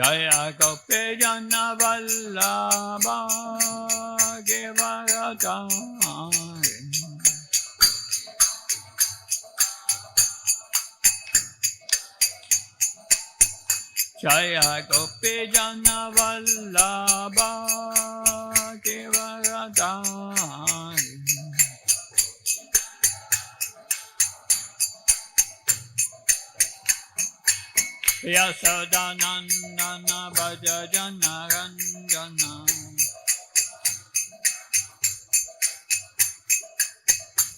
Jaya Gopi Jana Vallabha Givaratari. Jaya Gopi Jana Vallabha Givaratari. Yasodanandana Bhaja Jana Ranjana.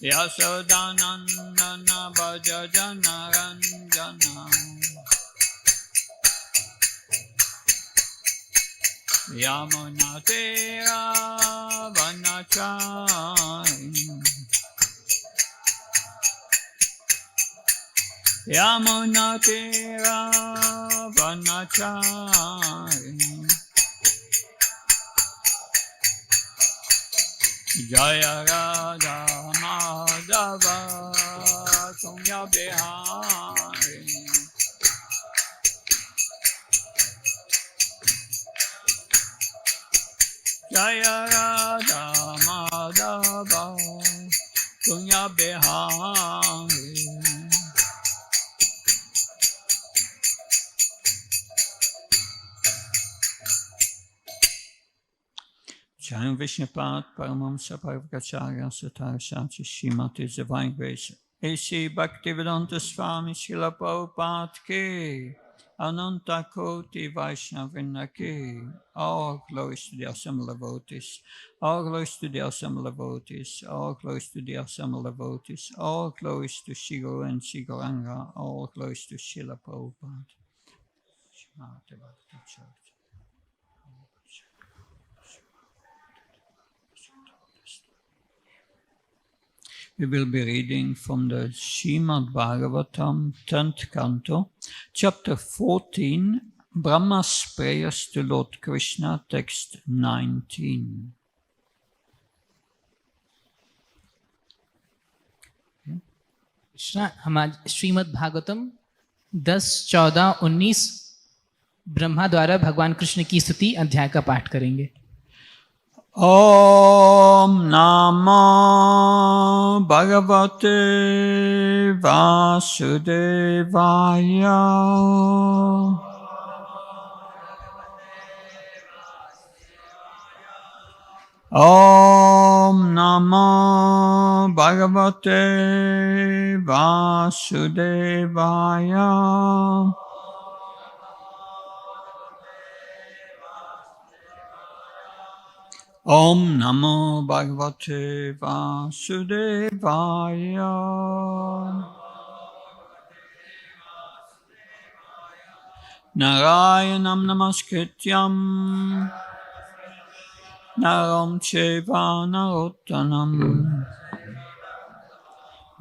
Yasodanandana Bhaja Jana Ranjana. Yamuna Tira Vanachari. Yamuna Tira Vanachari. Jaya Radha Madhava Kunya Bihari. Jaya Radha Madhava Kunya Bihari. Jai Vishnupad Paramahamsa Parvakacharya Satar Shati Srimati Divine Grace A.C. Bhaktivedanta Swami Srila Prabhupada Ki Ananta Koti Vaishnavrinda Ki. All glories to the assembled devotees. All glories to the assembled devotees. All glories to the assembled devotees. All glories to Shri Guru and Shri Gauranga. All glories to Srila Prabhupada. Srimati Bhakti Church. We will be reading from the Srimad Bhagavatam, 10th canto, chapter 14, Brahma's prayers to Lord Krishna, text 19. Krishna हमारे श्रीमद् भागवतम 10, 14, 19 ब्रह्मा द्वारा भगवान कृष्ण की स्तुति अध्याय का पाठ करेंगे। Om Namo Bhagavate Vasudevaya. Om Namo Bhagavate Vasudevaya. Om Namo Bhagavate Vasudevaya. Narayanam Namaskrityam Naram Cheva Narottanam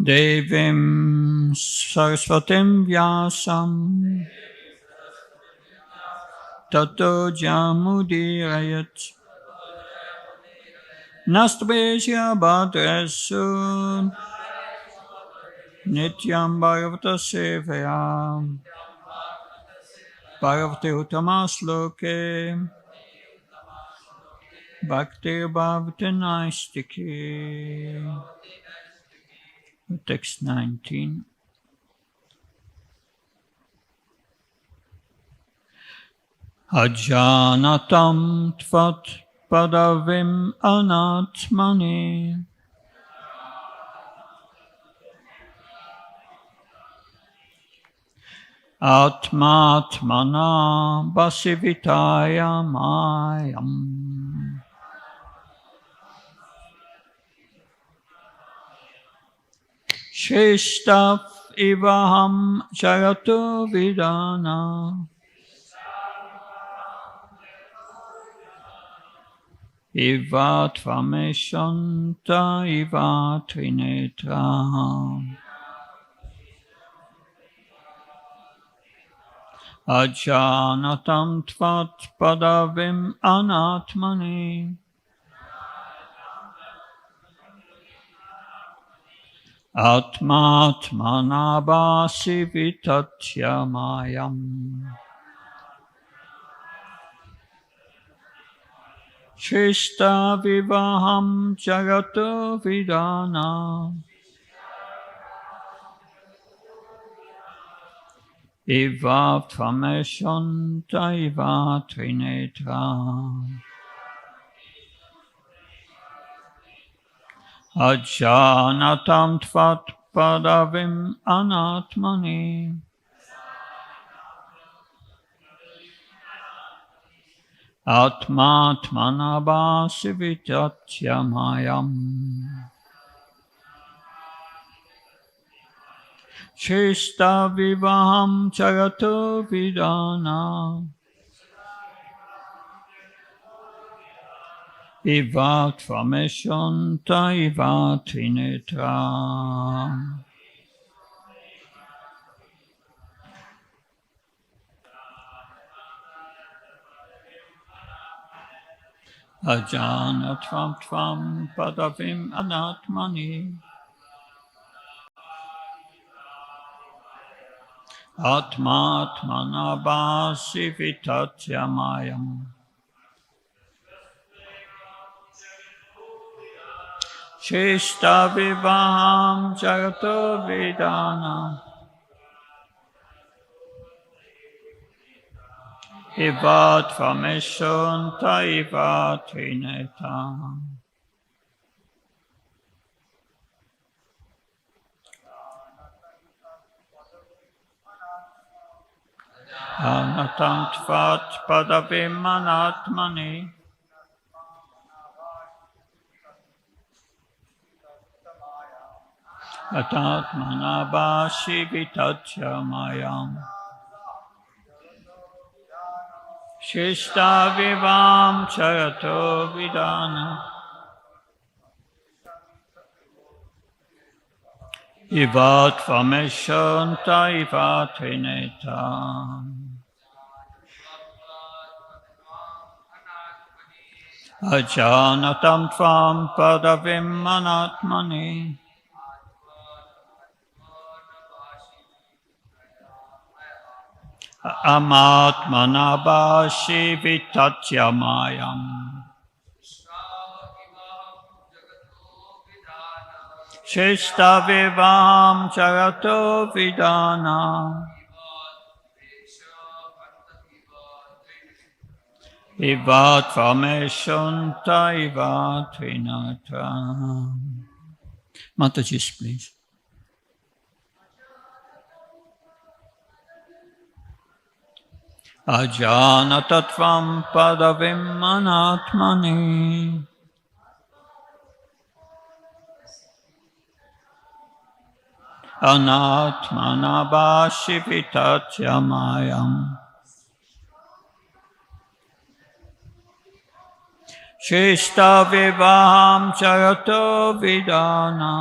Devim Saraswatim Vyasam Tato Jamudirayat Nastapesya Bhadresu Nityam Bhagavata Sevaya Bhagavate Uttamasloke Bhakti Bhavati Naistiki. Text 19. Ajanatam tvat padavim anatmani atmatmana basivitaya mayam. Shrestaf ivaham jagato vidana Iva tvameshanta iva trinetra. Ajanatam tvat padavim anatmani atmatmanabhasi vitatyamayam. Shrista vivaham jagato vidana. Eva tvameshanta eva trinetra. Ajanatam tvat padavim anatmani. Atmatmanabhasi vitatyamayam. Shrista vivaham jagato vidana. Iva tvameshanta iva trinetra. Ajanatvam tvam padavim anatmani. Atmatmanabhasi vitatyamayam. Shrista vivaham jagato vidana. Iva tvameshanta iva trinetra. Anatam tvat padavim anatmani. Atatmanabhasi vitatyamayam. Shrista vivam jagato vidana. Iva tvameshanta iva trinetra. Ajanatam tvam padavim anatmani. Amatmanabhasi vitatyamayam. Shrista vivaham jagato vidana. Iva tvameshanta iva trinetra. Mataji, please. Ajanatatvam padavim anatmani. Anatmanabhasi vitatyamayam. Shrista vivaham jagato vidana.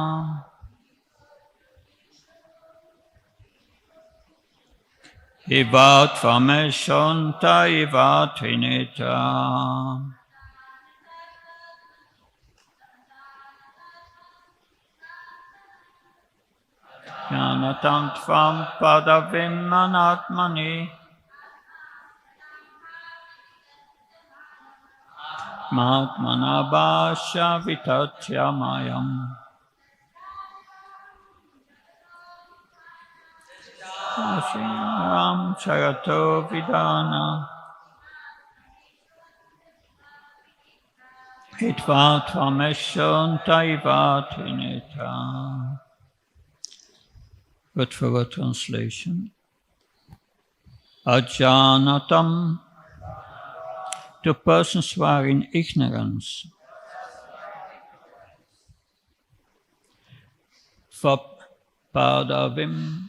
Iva tvameshanta iva trinetra. Jnanatam tvam padavim anatmani. Matmanabhasya vitatyamayam. Ashiram jagato vidana. Hitva tvameshanta iva trinetra. Word for word translation. Ajanatam, to persons who are in ignorance. For padavim,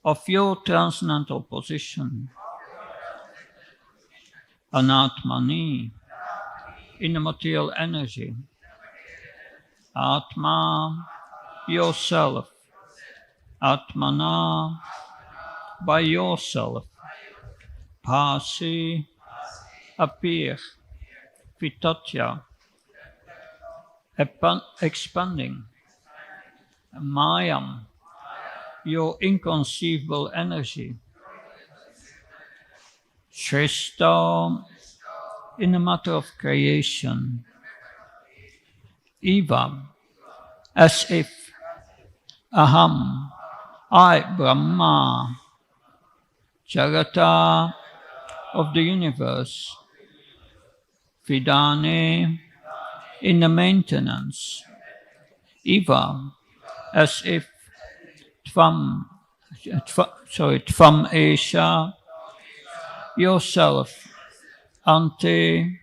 of your transcendental position. Anatmani, in the material energy. Atma, yourself. Atmana, by yourself. Pasi, appear. Vitatya, expanding. Mayam, your inconceivable energy. Shrista, in the matter of creation, Eva, as if Aham, I, Brahma, Jagata of the universe, Vidane, in the maintenance, Eva, as if Tvam Esha, yourself, Ante,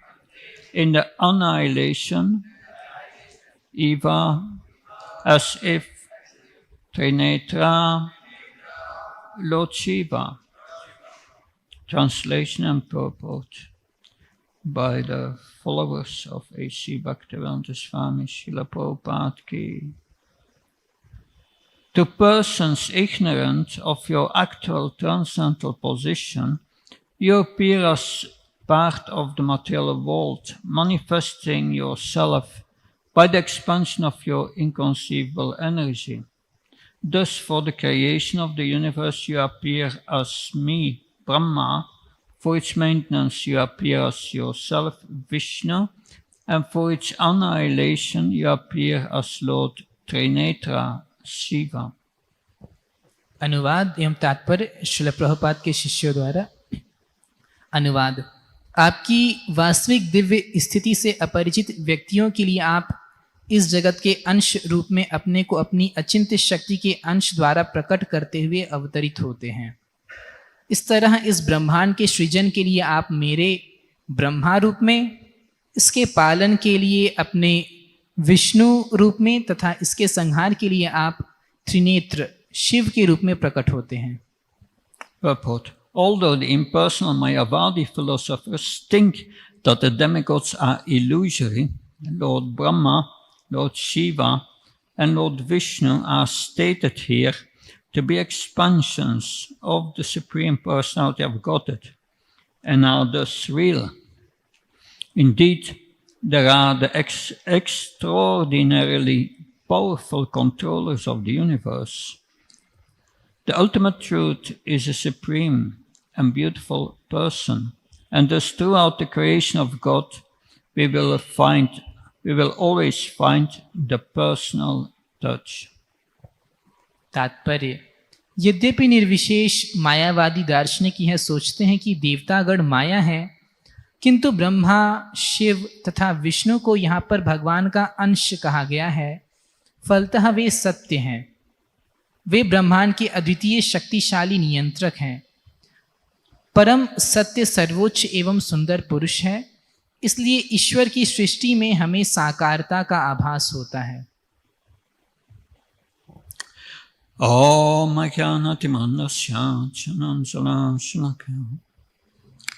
in the annihilation, Eva, as if Trinetra, Lord Shiva. Translation and purport by the followers of A.C. Bhaktivedanta Swami Srila Prabhupada Ki. To persons ignorant of your actual transcendental position, you appear as part of the material world, manifesting yourself by the expansion of your inconceivable energy. Thus, for the creation of the universe, you appear as me, Brahma. For its maintenance, you appear as yourself, Vishnu. And for its annihilation, you appear as Lord Trinetra, Shiva. अनुवाद एवं तात्पर्य श्रील प्रभुपाद के शिष्यों द्वारा। अनुवाद। आपकी वास्तविक दिव्य स्थिति से अपरिचित व्यक्तियों के लिए आप इस जगत के अंश रूप में अपने को अपनी अचिंत्य शक्ति के अंश द्वारा प्रकट करते हुए अवतरित होते हैं। इस तरह इस ब्रह्मांड के सृजन के लिए आप मेरे ब्रह्मा रूप में, इसके पालन के लिए अपने विष्णु रूप में तथा इसके संहार के लिए आप त्रिनेत्र शिव के रूप में प्रकट होते हैं। Purport. Although the impersonal Mayavadi philosophers think that the demigods are illusory, Lord Brahma, Lord Shiva, and Lord Vishnu are stated here to be expansions of the Supreme Personality of Godhead and are thus real. Indeed, there are the extraordinarily powerful controllers of the universe. The ultimate truth is a supreme and beautiful person, and thus throughout the creation of God, we will always find the personal touch. तात्पर्य। यद्यपि निर्विशेष मायावादी दार्शनिक यह सोचते हैं कि देवतागण माया है, किंतु ब्रह्मा, शिव तथा विष्णु को यहाँ पर भगवान का अंश कहा गया है। फलतः वे सत्य हैं। वे ब्रह्मांड के अद्वितीय शक्तिशाली नियंत्रक हैं। परम सत्य सर्वोच्च एवं सुंदर पुरुष है, इसलिए ईश्वर की सृष्टि में हमें साकारता का आभास होता है। Om Ajnanatimandasya Chanansalashakam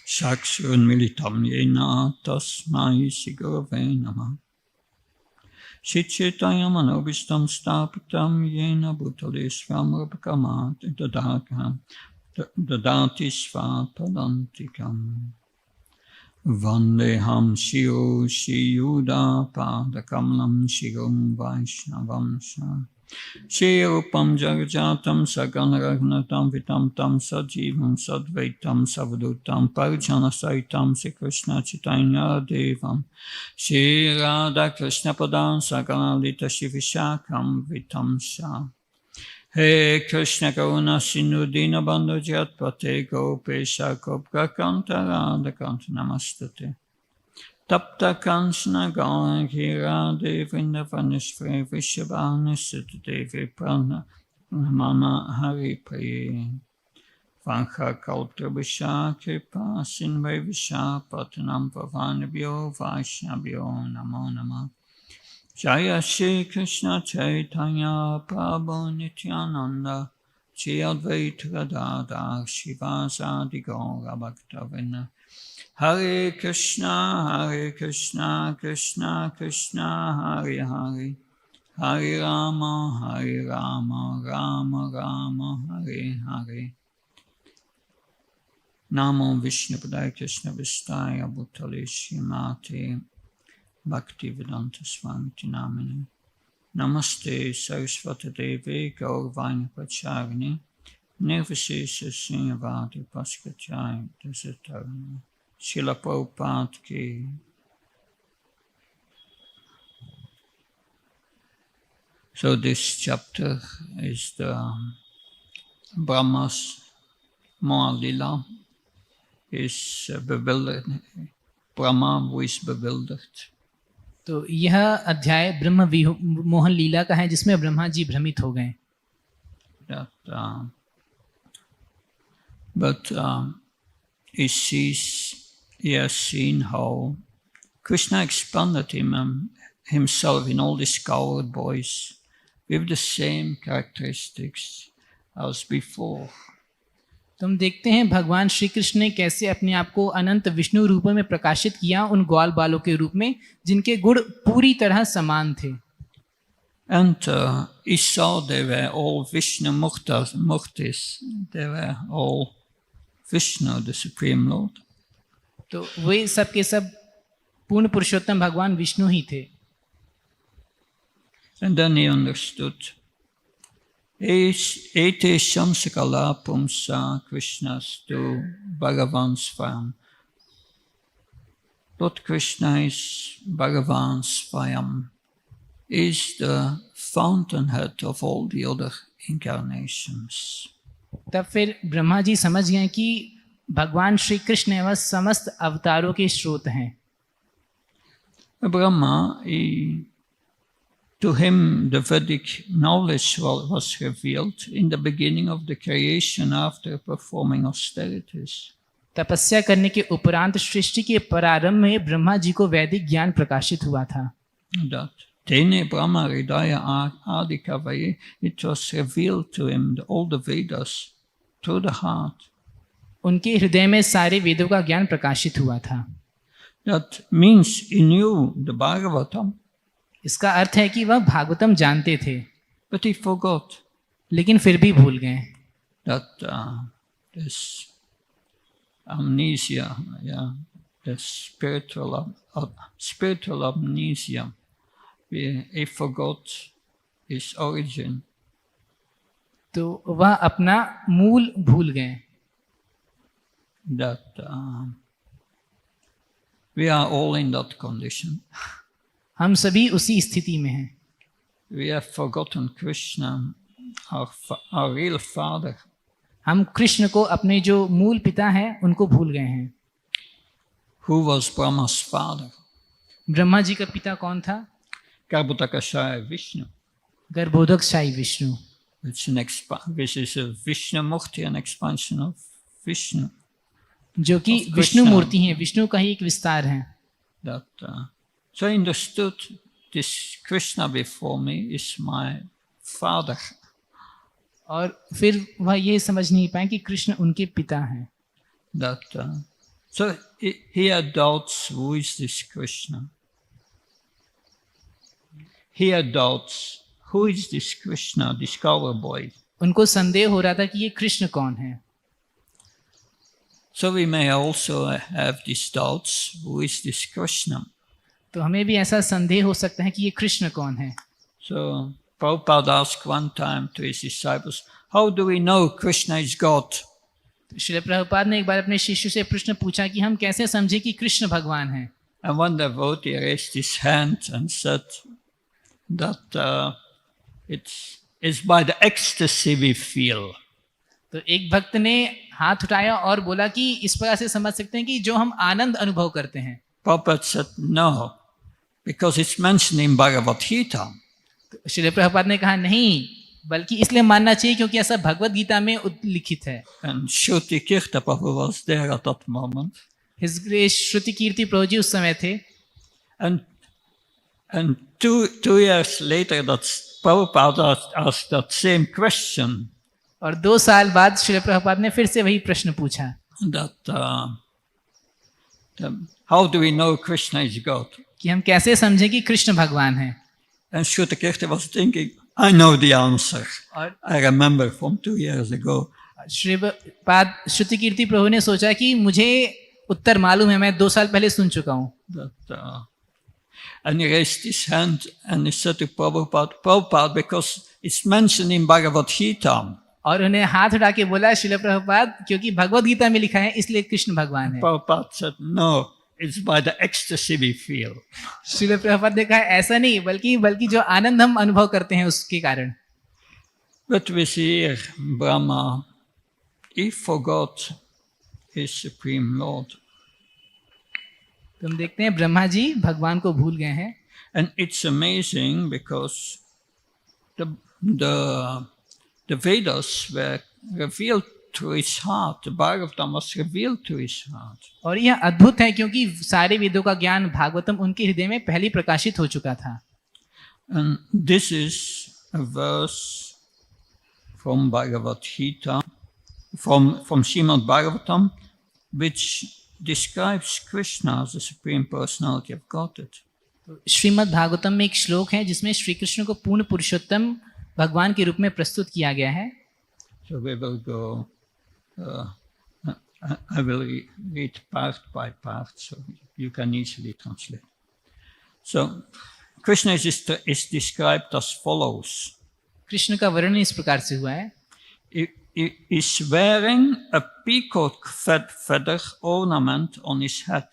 Sakshurun Militam Yena Tasmai Sigurave Namah Shitchitaya Manobistam Stapitam Yena Bhutale Svamrapakamat Dadakam Dadati Svapadantikam Vandeham Shio Shiyuda Padakalam Shirum Vaishnavam Sha Shirupam Jagajatam Saganaragnatam Vitam Tam Sajivam Sadvaitam Savadutam Parjana Saitam Sri Krishna Chaitanya Devam Shri Radha Krishna Padam Saganalita Shivishakam Vitam Sha He Krishna Karuna Sindhu Dinabandhu Jatpate Gopesha Gopkakanta Radha Kanta Namastate Tapta Kanchana Gauri Radhe Vrindavaneshwari Vishabhani Sutadevi Prana Mama Hari Priye Vankha Kautrabhisha Kripa Sinve Visha Patanam Pavanabhyo Vaishnabhyo Namo Namah Jaya Shri Krishna Chaitanya Prabhu Nityananda Shri Advaita Gadadhar Shivasadi Gaura Bhaktavinda Hare Krishna, Krishna Krishna, Hare Hare, Hare Rama, Rama Rama, Hare Hare. Namo Vishnu Padaya Krishna Vistaya Bhutale Srimate Bhaktivedanta Swami Namini. Namaste Saraswati Devi Gaurvani Pacharini Nirvishesha Srinivadi Paskachai Dasatarani Srila Prabhupada ki. So this chapter is the Brahma's Mohalila is bewildered. Brahma who is bewildered. तो यह अध्याय ब्रह्म मोहन लीला का है जिसमें ब्रह्मा जी भ्रमित हो गए. But he has seen how Krishna expanded himself in all these cowherd boys with the same characteristics as before. तुम देखते हैं भगवान श्री कृष्ण ने कैसे अपने आप को अनंत विष्णु रूप में प्रकाशित किया उन ग्वाल बालों के रूप में जिनके गुण पूरी तरह समान थे. And he saw they were all Vishnu Murtis. They were all Vishnu, the Supreme Lord. तो वे सब के सब पूर्ण पुरुषोत्तम भगवान विष्णु ही थे. And then he understood. Ete Shamsakala Pumsa Krishnastu Bhagavan's Svayam. Lord Krishna is Bhagavan Svayam, is the fountainhead of all the other incarnations. तब फिर ब्रह्मा जी समझ गए कि भगवान श्री कृष्ण वह समस्त अवतारों के स्रोत हैं. Brahma, to him the Vedic knowledge was revealed in the beginning of the creation after performing austerities. तपस्या करने के उपरांत सृष्टि के प्रारंभ में ब्रह्मा जी को वैदिक ज्ञान प्रकाशित हुआ था. That Tene Brahma Hridaya Adikavaye, it was revealed to him all the Vedas through the heart. उनके हृदय में सारे वेदों का ज्ञान प्रकाशित हुआ था. That means he knew the Bhagavatam. इसका अर्थ है कि वह भागवतम जानते थे But he forgot लेकिन फिर भी भूल गए. that this amnesia, the spiritual amnesia, he forgot his origin. तो वह अपना मूल भूल गए. That we are all in that condition. हम सभी उसी स्थिति में हैं. We have forgotten Krishna, our real father. हम कृष्ण को अपने जो मूल पिता हैं उनको भूल गए हैं. Who was Brahma's father? Brahma ji का पिता कौन था? Garbhodakashaya Vishnu. गर्भोदकशाही Vishnu. Which is a Vishnu Murti, an expansion of Vishnu. जो कि विष्णु मूर्ति है, विष्णु का ही एक विस्तार है. That so I understood this Krishna before me is my father. और फिर वह ये समझ नहीं पाए कि कृष्ण उनके पिता हैं. That so he had doubts. Who is this Krishna? He had doubts. Who is this Krishna, this cowherd boy? उनको संदेह हो रहा था कि ये कृष्ण कौन है. So we may also have these doubts. Who is this Krishna? तो हमें भी ऐसा संदेह हो सकता है कि ये कृष्ण कौन है. So Prabhupada asked one time to his disciples, how do we know Krishna is God? Srila Prabhupada ने एक बार अपने शिष्य से प्रश्न पूछा कि हम कैसे समझे कि कृष्ण भगवान है. And one devotee raised his hand and said that it's by the ecstasy we feel. तो एक भक्त ने हाथ उठाया और बोला कि इस प्रकार से समझ सकते हैं कि जो हम आनंद अनुभव करते हैं. Prabhupada said no, because it's mentioned in Bhagavad Gita. तो श्रील प्रभुपाद ने कहा नहीं, बल्कि इसलिए मानना चाहिए क्योंकि ऐसा भगवत गीता में उल्लिखित है. And Shruti Kirta Prabhu was there at that moment. His Grace श्रुति कीर्ति प्रभु जी उस समय थे. And two years later, that Prabhupada asked that same question. और 2 साल बाद श्रील प्रभुपाद ने फिर से वही प्रश्न पूछा. That how do we know Krishna is God? कि हम कैसे समझें कि कृष्ण भगवान है. And Shrutakirti was thinking, I know the answer. और I remember from 2 years ago. Shripad श्रुति कीर्ति प्रभु ने सोचा कि मुझे उत्तर मालूम है, मैं 2 साल पहले सुन चुका हूँ. And he raised his hand and he said to Prabhupada, because it's mentioned in Bhagavad Gita. और उन्हें हाथ उठा के बोला श्रील प्रभुपाद क्योंकि भगवत गीता में लिखा है इसलिए कृष्ण भगवान है। Prabhupada said, no, it's by the ecstasy we feel. Srila Prabhupada ने कहा ऐसा नहीं बल्कि जो आनंद हम अनुभव करते हैं उसके कारण। But we see here, Brahma, he forgot his Supreme Lord. तो हम देखते हैं ब्रह्मा जी भगवान को भूल गए हैं। And it's amazing because the Vedas were revealed to his heart. The Bhagavatam was revealed to his heart. और यह अद्भुत है क्योंकि सारे वेदों का ज्ञान भागवतम उनके हृदय में पहले प्रकाशित हो चुका था। And this is a verse from Bhagavad Gita, from Srimad Bhagavatam, which describes Krishna as the Supreme Personality of Godhead. Shrimad Bhagavatam में एक श्लोक है जिसमें श्री कृष्ण को पूर्ण पुरुषोत्तम भगवान के रूप में प्रस्तुत किया गया है। So we will go, I will read part by part so you can easily translate. So Krishna is described as follows. Krishna का वर्णन इस प्रकार से हुआ है। He is wearing a peacock feather ornament on his head.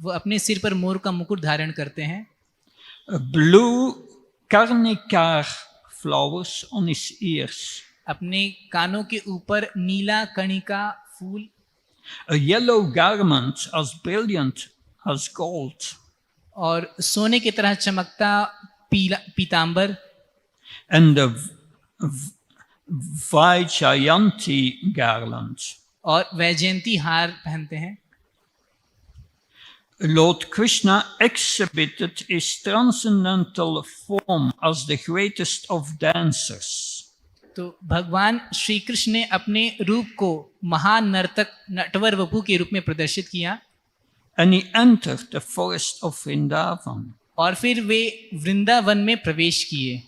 वो अपने सिर पर मोर का मुकुट धारण करते हैं। A blue karnikar flowers on his ears. अपने कानों के ऊपर नीला कणिका फूल। A yellow garment as brilliant as gold. और सोने की तरह चमकता पीतांबर। And a Vaijayanti garland. और वैजयंती हार पहनते हैं। Lord Krishna exhibited his transcendental form as the greatest of dancers. तो भगवान श्री कृष्ण ने अपने रूप को महान नर्तक नटवर वपु के रूप में प्रदर्शित किया। And he entered the forest of Vrindavan. और फिर वे वृंदावन में प्रवेश किए।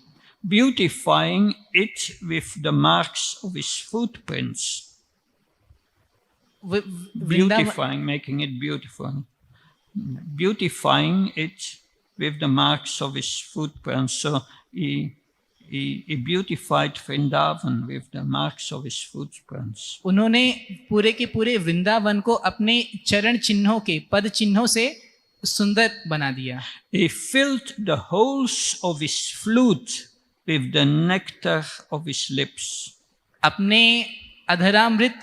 Beautifying it with the marks of his footprints. Beautifying, making it beautiful. Beautifying it with the marks of his footprints. So he beautified Vrindavan with the marks of his footprints. उन्होंने पूरे के पूरे वृंदावन को अपने चरण चिन्हों के पद चिन्हों से सुंदर बना दिया। He filled the holes of his flute with the nectar of his lips. अपने अधरामृत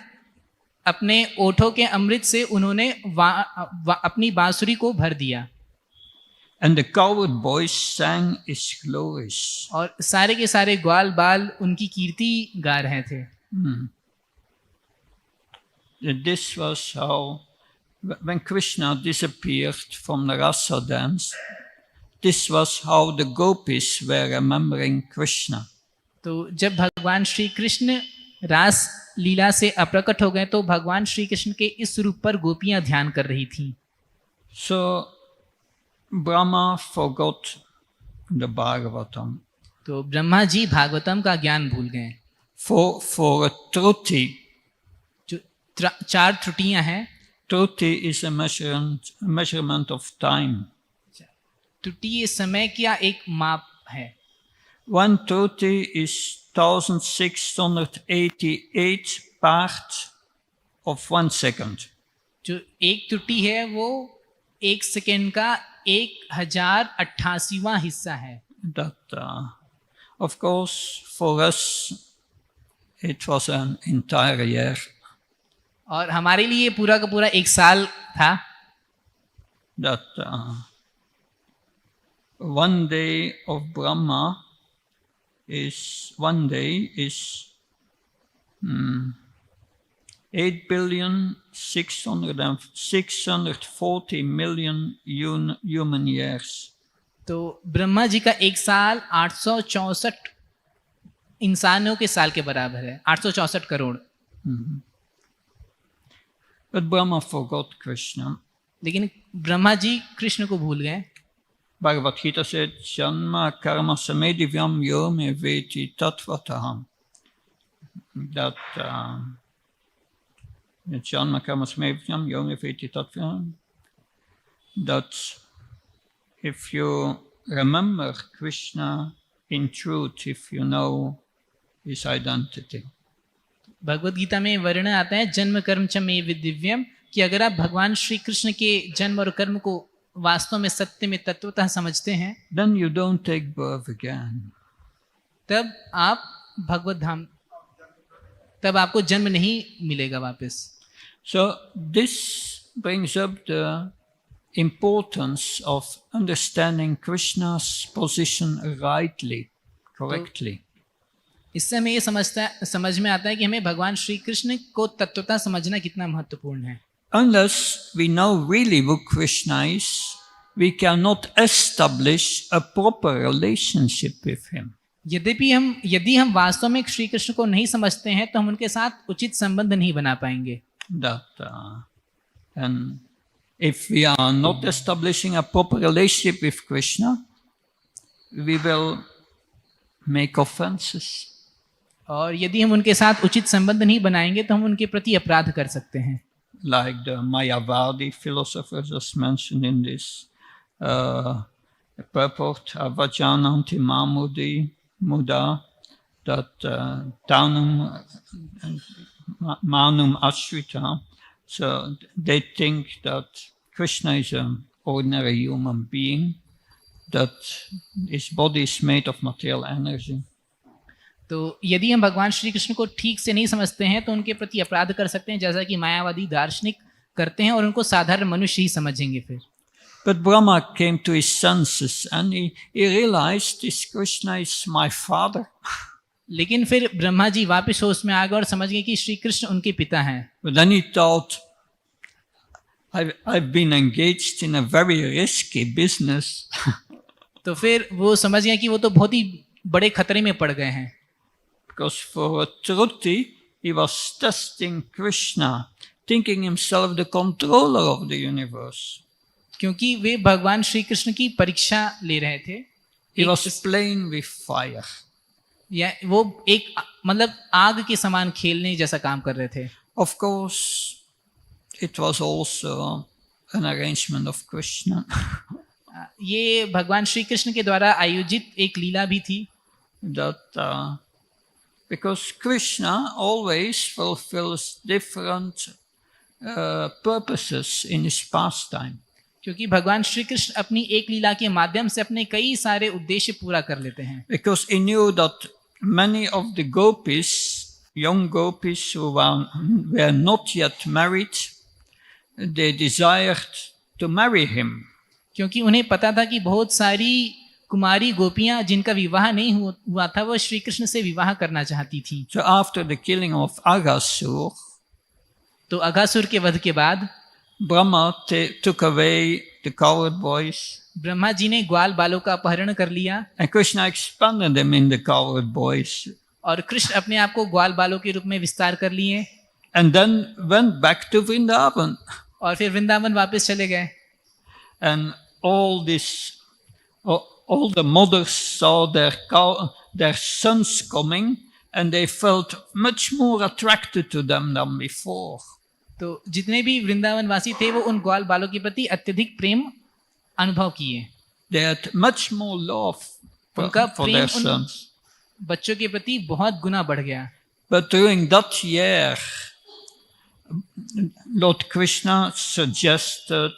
अपने ओठों के अमृत से उन्होंने अपनी बांसुरी को भर दिया। And the cowherd boys sang his glories. और सारे के सारे ग्वाल बाल उनकी कीर्ति गा रहे थे। This was how, when Krishna disappeared from the rasa dance, this was how the gopis were remembering Krishna. तो जब भगवान श्री कृष्ण रास लीला से अप्रकट हो गए तो भगवान श्री कृष्ण के इस रूप पर गोपियां ध्यान कर रही थीं। So Brahma forgot the Bhagavatam. तो ब्रह्मा जी भागवतम का ज्ञान भूल गए। For a truti. जो 4 त्रुटियां हैं। Truti is a measurement of time. त्रुटि ये समय का एक माप है। One truti is 1688 part of 1 second. जो एक त्रुटि है वो 1 सेकेंड का 1088वां हिस्सा है। That of course for us it was an entire year. और हमारे लिए पूरा का पूरा 1 साल था। That one day of Brahma is 8,640,000,000 human years. तो ब्रह्मा जी का 1 साल 864 इंसानों के साल के बराबर है। 864 crore. But Brahma forgot Krishna. लेकिन ब्रह्मा जी कृष्ण को भूल गए। Bhagavad Gita said, Janma karma samedivyam yome veti tatvataham. That Janma karma samedivyam yome veti tatvataham. That if you remember Krishna in truth, if you know his identity, Bhagavad Gita में वर्णन आता है जन्म कर्म च मे दिव्यम, कि अगर आप भगवान श्री कृष्ण के जन्म और कर्म को वास्तव में सत्य में तत्वतः समझते हैं, then you don't take birth again. तब आप भगवत धाम, तब आपको जन्म नहीं मिलेगा वापस। So this brings up the importance of understanding Krishna's position rightly, correctly. इससे हमें ये समझ में आता है कि हमें भगवान श्री कृष्ण को तत्वतः समझना कितना महत्वपूर्ण है। Unless we know really who Krishna is, we cannot establish a proper relationship with him. यदि हम वास्तव में श्री कृष्ण को नहीं समझते हैं तो हम उनके साथ उचित संबंध नहीं बना पाएंगे। And if we are not establishing a proper relationship with Krishna, we will make offenses. और यदि हम उनके साथ उचित संबंध नहीं बनाएंगे तो हम उनके प्रति अपराध कर सकते हैं। Like the Mayavadi philosophers just mentioned in this purport, Avajananti Mamudi Muda, that Tanum Manum Ashrita. So they think that Krishna is an ordinary human being, that his body is made of material energy. तो यदि हम भगवान श्री कृष्ण को ठीक से नहीं समझते हैं तो उनके प्रति अपराध कर सकते हैं, जैसा कि मायावादी दार्शनिक करते हैं, और उनको साधारण मनुष्य ही समझेंगे फिर। But Brahma came to his senses and he realized this Krishna is my father. लेकिन फिर ब्रह्मा जी वापस होश में आ गए और समझ गए कि श्री कृष्ण उनके पिता हैं। But then he thought, I've been engaged in a very risky business. तो फिर वो समझ गए कि वो तो बहुत ही बड़े खतरे में पड़ गए हैं। Because for a Truti, he was testing Krishna, thinking himself the controller of the universe. क्योंकि वे भगवान श्री कृष्ण की परीक्षा ले रहे थे। He was playing with fire. या वो एक मतलब आग के समान खेलने जैसा काम कर रहे थे। Of course, it was also an arrangement of Krishna. ये भगवान श्री कृष्ण के द्वारा आयोजित एक लीला भी थी। That because Krishna always fulfills different purposes in his pastime. क्योंकि भगवान श्री कृष्ण अपनी एक लीला के माध्यम से अपने कई सारे उद्देश्य पूरा कर लेते हैं। Because he knew that many of the gopis, young gopis who were not yet married, they desired to marry him. क्योंकि उन्हें पता था कि बहुत सारी कुमारी गोपियां जिनका विवाह नहीं हुआ था वो श्री कृष्ण से विवाह करना चाहती थी। So after the killing of Aghasur, तो अघासुर के वध के बाद Brahma took away the cowherd boys. Brahma ji ने ग्वाल बालों का अपहरण कर लिया And Krishna expanded them in the cowherd boys. और कृष्ण अपने आप को ग्वाल बालों के रूप में विस्तार कर लिए। And then went back to Vrindavan. और फिर वृंदावन वापस चले गए। And all the mothers saw their sons coming, and they felt much more attracted to them than before. तो जितने भी वृंदावन वासी थे वो उन ग्वाल बालों के प्रति अत्यधिक प्रेम अनुभव किए। They had much more love उनका for प्रेम their उन sons. बच्चों के प्रति बहुत गुना बढ़ गया। But during that year, Lord Krishna suggested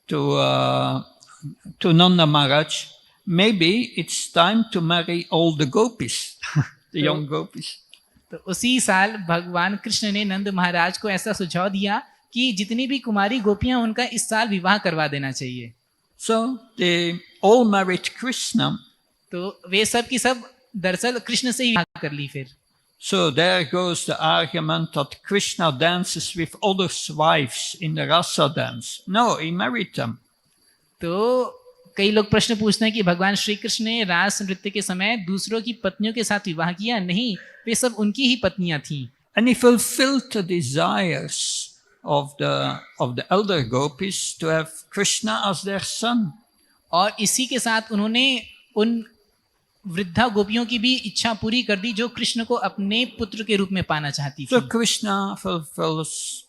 to Nanda Maharaj, maybe it's time to marry all the gopis, the young gopis. तो उसी साल भगवान कृष्ण ने नंद महाराज को ऐसा सुझाव दिया कि जितनी भी कुमारी गोपियां उनका इस साल विवाह करवा देना चाहिए। So they all married Krishna. तो वे सब की सब दरअसल कृष्ण से ही विवाह कर ली फिर। So there goes the argument that Krishna dances with others' wives in the rasa dance. No, he married them. तो कई लोग प्रश्न पूछते हैं कि भगवान श्री कृष्ण ने रास नृत्य के समय दूसरों की पत्नियों के साथ विवाह किया? नहीं, वे सब उनकी ही पत्नियां थीं। And he fulfilled the desires of the elder gopis to have Krishna as their son. और इसी के साथ उन्होंने उन वृद्धा गोपियों की भी इच्छा पूरी कर दी जो कृष्ण को अपने पुत्र के रूप में पाना चाहती So थी। Krishna fulfills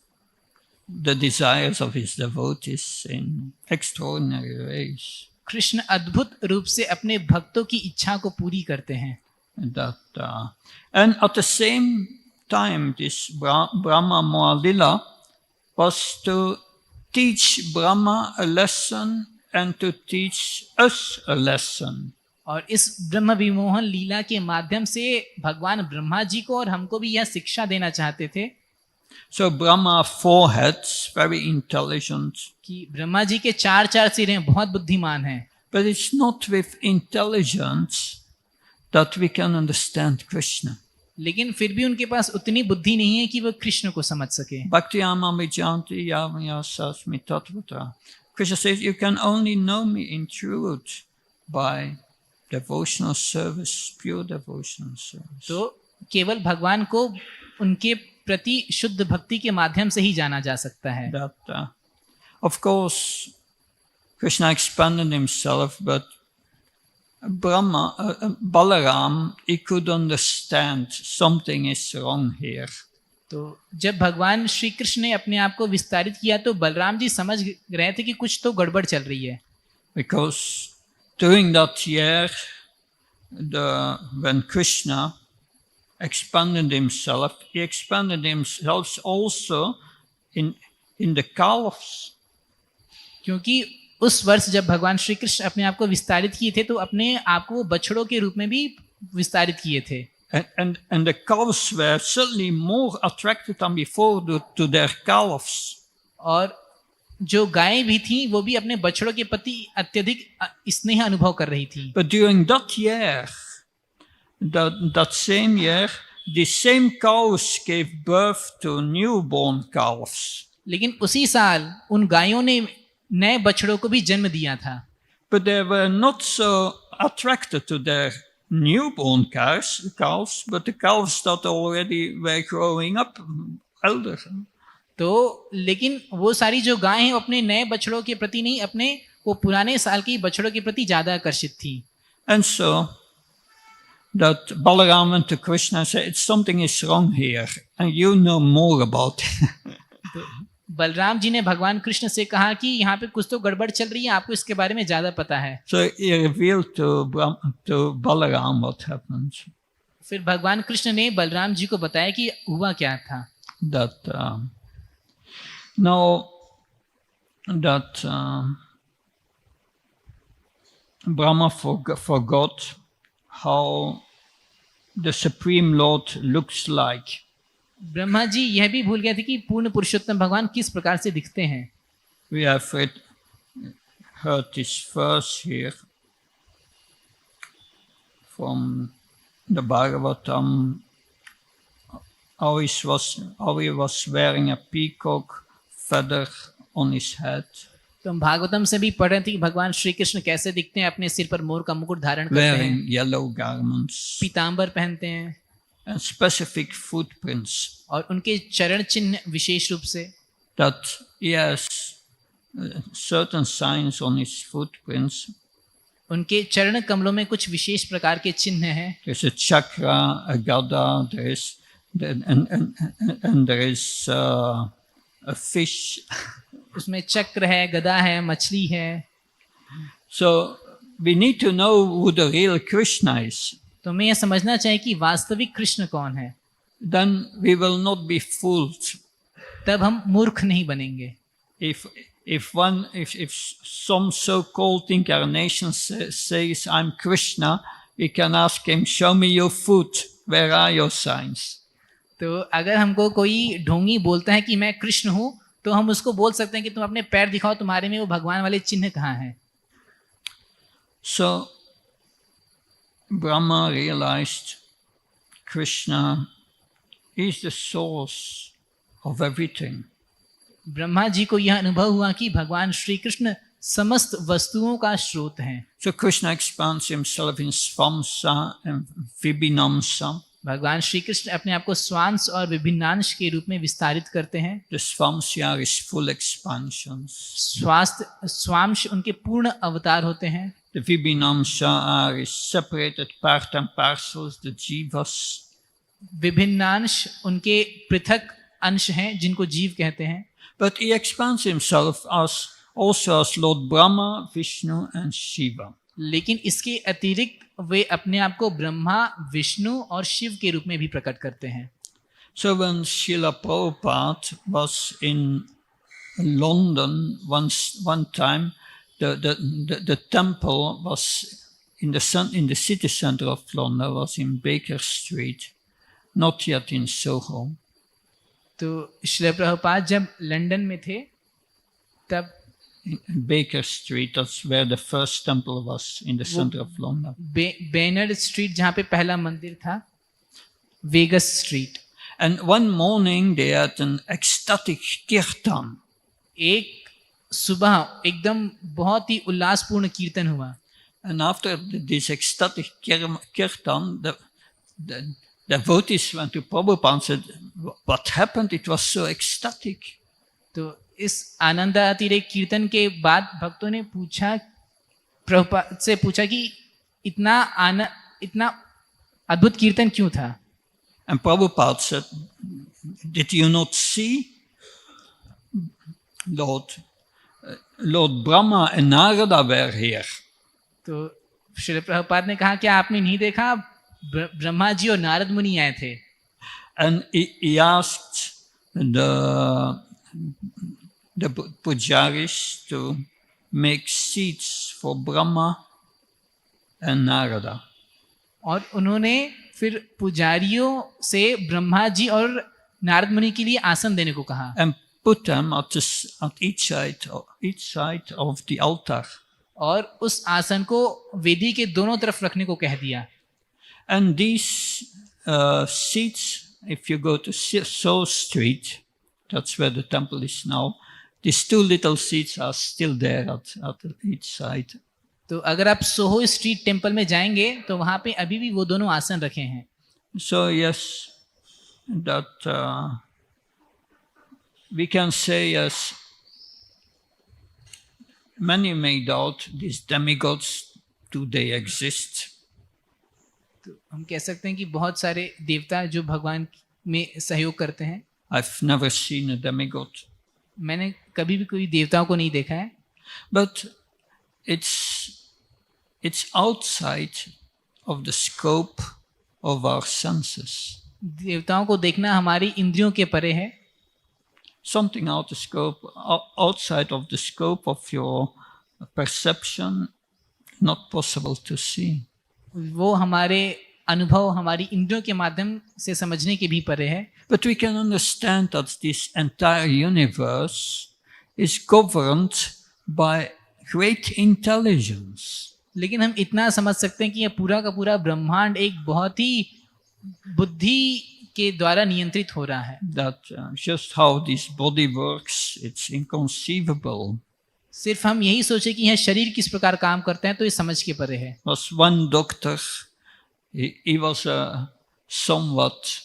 the desires of his devotees in extraordinary ways. Krishna अद्भुत रूप से अपने भक्तों की इच्छा को पूरी करते हैं। And at the same time, this Brahma Moalila was to teach Brahma a lesson and to teach us a lesson. और इस ब्रह्म विमोहन लीला के माध्यम से भगवान ब्रह्मा जी को और हमको भी यह शिक्षा देना चाहते थे So Brahma, 4 heads, very intelligent. कि ब्रह्मा जी के 4 सिर हैं, बहुत बुद्धिमान हैं, But it's not with intelligence that we can understand Krishna. लेकिन फिर भी उनके पास उतनी बुद्धि नहीं है कि वो कृष्ण को समझ सके. Bhakti Amamijanti Yavanya Sasmi Tatvata. Krishna says, you can only know me in truth by devotional service, pure devotional service. तो केवल भगवान को उनके प्रति शुद्ध भक्ति के माध्यम से ही जाना जा सकता है. That, of course, Krishna expanded himself, but Balaram, he could understand something is wrong here. तो जब भगवान श्री कृष्ण ने अपने आप को विस्तारित किया तो बलराम जी समझ रहे थे कि कुछ तो गड़बड़ चल रही है. Because during that year, when Krishna expanded himself, he expanded himself also in the calves. क्योंकि उस वर्ष जब भगवान श्री कृष्ण अपने आप को विस्तारित किए थे तो अपने आप को बछड़ों के रूप में भी विस्तारित किए थे. And the calves were certainly more attracted than before to their calves. और जो गायें भी थी वो भी अपने बछड़ों के प्रति अत्यधिक स्नेह अनुभव कर रही थी. But during that year, that same year, the same cows gave birth to newborn calves. लेकिन उसी साल उन गायों ने नए बछड़ों को भी जन्म दिया था. But they were not so attracted to their newborn calves, but the calves that already were growing up, elder. तो लेकिन वो सारी जो गायें हैं अपने नए बछड़ों के प्रति नहीं, अपने वो पुराने साल की बछड़ों के प्रति ज्यादा आकर्षित थी. And so that Balaram went to Krishna and said, something is wrong here, and you know more about it. तो बलराम जी ने भगवान कृष्ण से कहा कि यहाँ पे कुछ तो गड़बड़ चल रही है, आपको इसके बारे में ज्यादा पता है. So he revealed to Balaram what happened. फिर भगवान कृष्ण ने बलराम जी को बताया कि हुआ क्या था. That now that Brahma forgot how the Supreme Lord looks like. Brahma ji यह भी भूल गए थे कि पूर्ण पुरुषोत्तम भगवान किस प्रकार से दिखते हैं. We have heard this verse here from the Bhagavatam. How he was wearing a peacock feather on his head. तो हम भागवतम से भी पढ़ रहे थे कि भगवान श्री कृष्ण कैसे दिखते हैं, अपने सिर पर मोर का मुकुट धारण करते हैं, Wearing yellow garments पीतांबर पहनते हैं and specific footprints. और उनके चरण चिन्ह विशेष रूप से. That he has certain signs on his footprints. उनके चरण कमलों में कुछ विशेष प्रकार के चिन्ह हैं. There's a chakra, a gada, and there is a fish. उसमें चक्र है, गदा है, मछली है. So we need to know who the real Krishna is. तो हमें यह समझना चाहिए कि वास्तविक कृष्ण कौन है. Then we will not be fooled. तब हम मूर्ख नहीं बनेंगे. If some so-called incarnation says I'm Krishna, we can ask him, show me your foot. Where are your signs? तो अगर हमको कोई ढोंगी बोलता है कि मैं कृष्ण हूँ तो हम उसको बोल सकते हैं कि तुम अपने पैर दिखाओ, तुम्हारे में वो भगवान वाले चिन्ह कहाँ हैं. So Brahma realized Krishna is the source of everything. Brahma ji को यह अनुभव हुआ कि भगवान श्री कृष्ण समस्त वस्तुओं का स्रोत हैं. So Krishna expands himself in Svamsa and Vibhinamsa. भगवान श्री कृष्ण अपने आप को स्वांश और विभिन्नांश के रूप में विस्तारित करते हैं. The Svamsa is full expansions. Swansh उनके पूर्ण अवतार होते हैं. The Vibhinamsa is separated part and parcels, the jivas. विभिन्नांश उनके पृथक अंश हैं जिनको जीव कहते हैं. But he expands himself also as Lord Brahma, Vishnu and Shiva. लेकिन इसके अतिरिक्त वे अपने आप को ब्रह्मा, विष्णु और शिव के रूप में भी प्रकट करते हैं. So when Srila Prabhupada was in London one time, the temple was in the city center of London, was in Baker Street, not yet in Soho. तो श्रील प्रभुपाद जब लंदन में थे तब In Baker Street, that's where the first temple was, in the center of London. बेनर street जहाँ पे पहला मंदिर था, वेगस street. And one morning they had an ecstatic kirtan. एक सुबह एकदम बहुत ही उल्लासपूर्ण कीर्तन हुआ। And after this ecstatic kirtan, the devotees went to Prabhupada and said, "What happened? It was so ecstatic." तो इस आनंदातिरेक कीर्तन के बाद भक्तों ने पूछा, प्रभुपाद से पूछा कि इतना अद्भुत कीर्तन क्यों था? And Prabhupada said, "Did you not see Lord Brahma and Narada were here?" तो श्री प्रभुपाद ने कहा कि आपने नहीं देखा, ब्रह्मा जी और नारद मुनि आए थे। And he asked the pujaris to make seats for Brahma and Narada. और उन्होंने फिर पुजारियों से ब्रह्मा जी और नारद मुनि के लिए आसन देने को कहा। And put them at each side of the altar. और उस आसन को वेदी के दोनों तरफ रखने को कह दिया। And these seats, if you go to Soho Street, that's where the temple is now, these two little seats are still there at each side. तो अगर आप सोहो स्ट्रीट टेम्पल में जाएंगे तो वहां पे अभी भी वो दोनों आसन रखे हैं। So yes, that we can say, yes, many may doubt these demigods, do they exist? तो हम कह सकते हैं कि बहुत सारे देवता जो भगवान में सहयोग करते हैं। I've never seen a demigod. मैंने कभी भी कोई देवताओं को नहीं देखा है। But it's outside of the scope of our senses. देवताओं को देखना हमारी इंद्रियों के परे है। Something outside of the scope of your perception, not possible to see. वो हमारे अनुभव, हमारी इंद्रियों के माध्यम से समझने के भी परे है। But we can understand that this entire universe is governed by great intelligence. लेकिन हम इतना समझ सकते हैं कि यह पूरा का पूरा ब्रह्मांड एक बहुत ही बुद्धि के द्वारा नियंत्रित हो रहा है। That just how this body works, it's inconceivable. सिर्फ हम यही सोचे कि यह शरीर किस प्रकार काम करते हैं तो ये समझ के परे है। Was one doctor, he was somewhat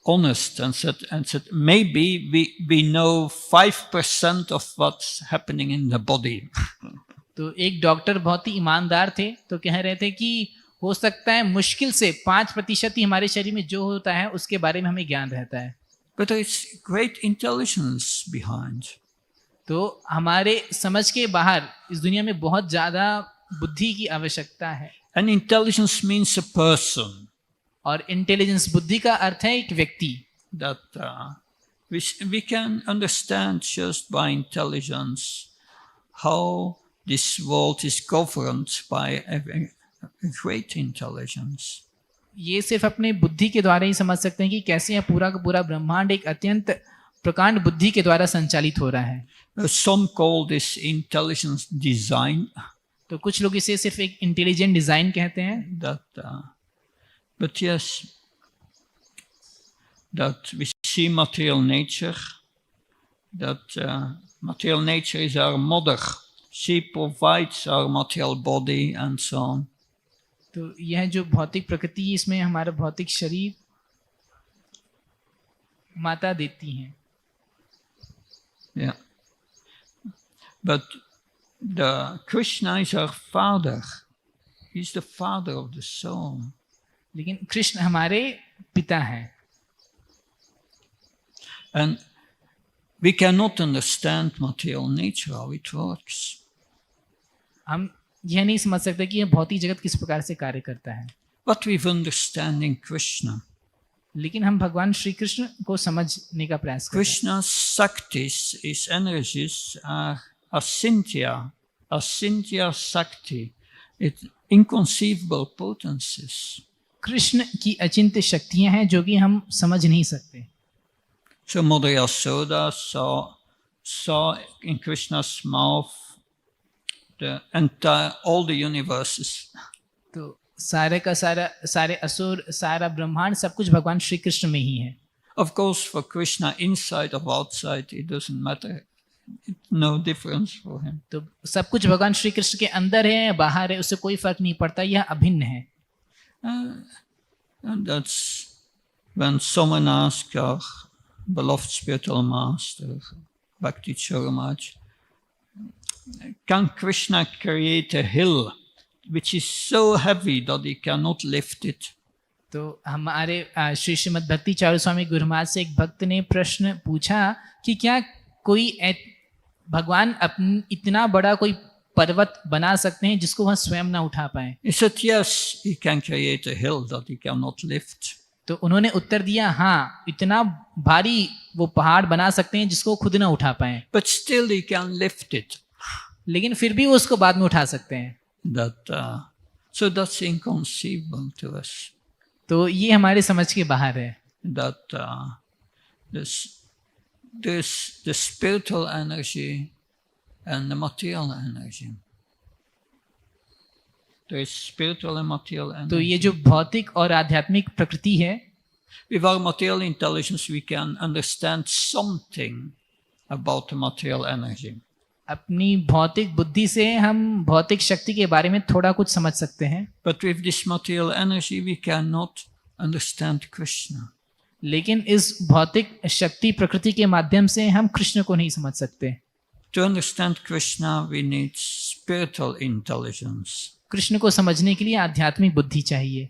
honest and said maybe we know 5% of what's happening in the body. तो एक डॉक्टर बहुत ही ईमानदार थे, तो कह रहे थे कि हो सकता है मुश्किल से 5% ही हमारे शरीर में जो होता है उसके बारे में हमें ज्ञान रहता है। But it's great intelligence behind. तो हमारे समझ के बाहर इस दुनिया में बहुत ज्यादा बुद्धि की आवश्यकता है। And intelligence means a person. और इंटेलिजेंस, बुद्धि का अर्थ है एक व्यक्ति। That we can understand just by intelligence how this world is governed by a great intelligence. ये सिर्फ अपने बुद्धि के द्वारा ही समझ सकते हैं कि कैसे यह पूरा का पूरा ब्रह्मांड एक अत्यंत प्रकांड बुद्धि के द्वारा संचालित हो रहा है। Some call this intelligence design. तो कुछ लोग इसे सिर्फ एक इंटेलिजेंट डिजाइन कहते हैं। But yes, that we see material nature, that material nature is our mother. She provides our material body and so on. तो यह जो भौतिक प्रकृति, इसमें हमारा भौतिक शरीर माता देती हैं। Yeah. But the Krishna is our father. He's the father of the soul. लेकिन कृष्ण हमारे पिता हैं। And we cannot understand material nature, how it works. हम यह नहीं समझ सकते कि यह भौतिक जगत किस प्रकार से कार्य करता है। But we understand in Krishna. लेकिन हम भगवान श्री कृष्ण को समझने का प्रयास करें। Krishna's Shaktis, his energies are Asintya Shakti, it's inconceivable potencies. Krishna की अचिंत्य शक्तियां हैं जो कि हम समझ नहीं सकते। So Mother Yasoda saw in Krishna's mouth all the universes. तो सारे का सारे असुर, सारा ब्रह्मांड, सब कुछ भगवान श्री कृष्ण में ही है। Of course, for Krishna, inside or outside, it doesn't matter. It's no difference for him. तो सब कुछ भगवान श्री कृष्ण के अंदर है या बाहर है, उससे कोई फर्क नहीं पड़ता, यह अभिन्न है। And that's when someone asks our beloved spiritual master, Bhakti Charamaj, can Krishna create a hill which is so heavy that he cannot lift it? तो हमारे श्री श्रीमद् भक्ति चारू स्वामी गुरु महाराज से एक भक्त ने प्रश्न पूछा कि क्या कोई भगवान इतना बड़ा कोई पर्वत बना सकते हैं जिसको वह स्वयं ना उठा पाए? He said, yes, he can create a hill that he cannot lift. तो उन्होंने उत्तर दिया, हाँ, इतना भारी वो पहाड़ बना सकते हैं जिसको खुद ना उठा पाए, But still he can lift it. लेकिन फिर भी वो उसको बाद में उठा सकते हैं। So that's inconceivable to us. तो ये हमारे समझ के बाहर है। That there's the spiritual energy and the material energy. There is spiritual and material energy. तो ये जो भौतिक और आध्यात्मिक प्रकृति है, With our material intelligence, we can understand something about the material energy. अपनी भौतिक बुद्धि से हम भौतिक शक्ति के बारे में थोड़ा कुछ समझ सकते हैं, But with this material energy, we cannot understand Krishna. लेकिन इस भौतिक शक्ति प्रकृति के माध्यम से हम कृष्ण को नहीं समझ सकते। To understand Krishna, we need spiritual intelligence. Krishna को समझने के लिए आध्यात्मिक बुद्धि चाहिए,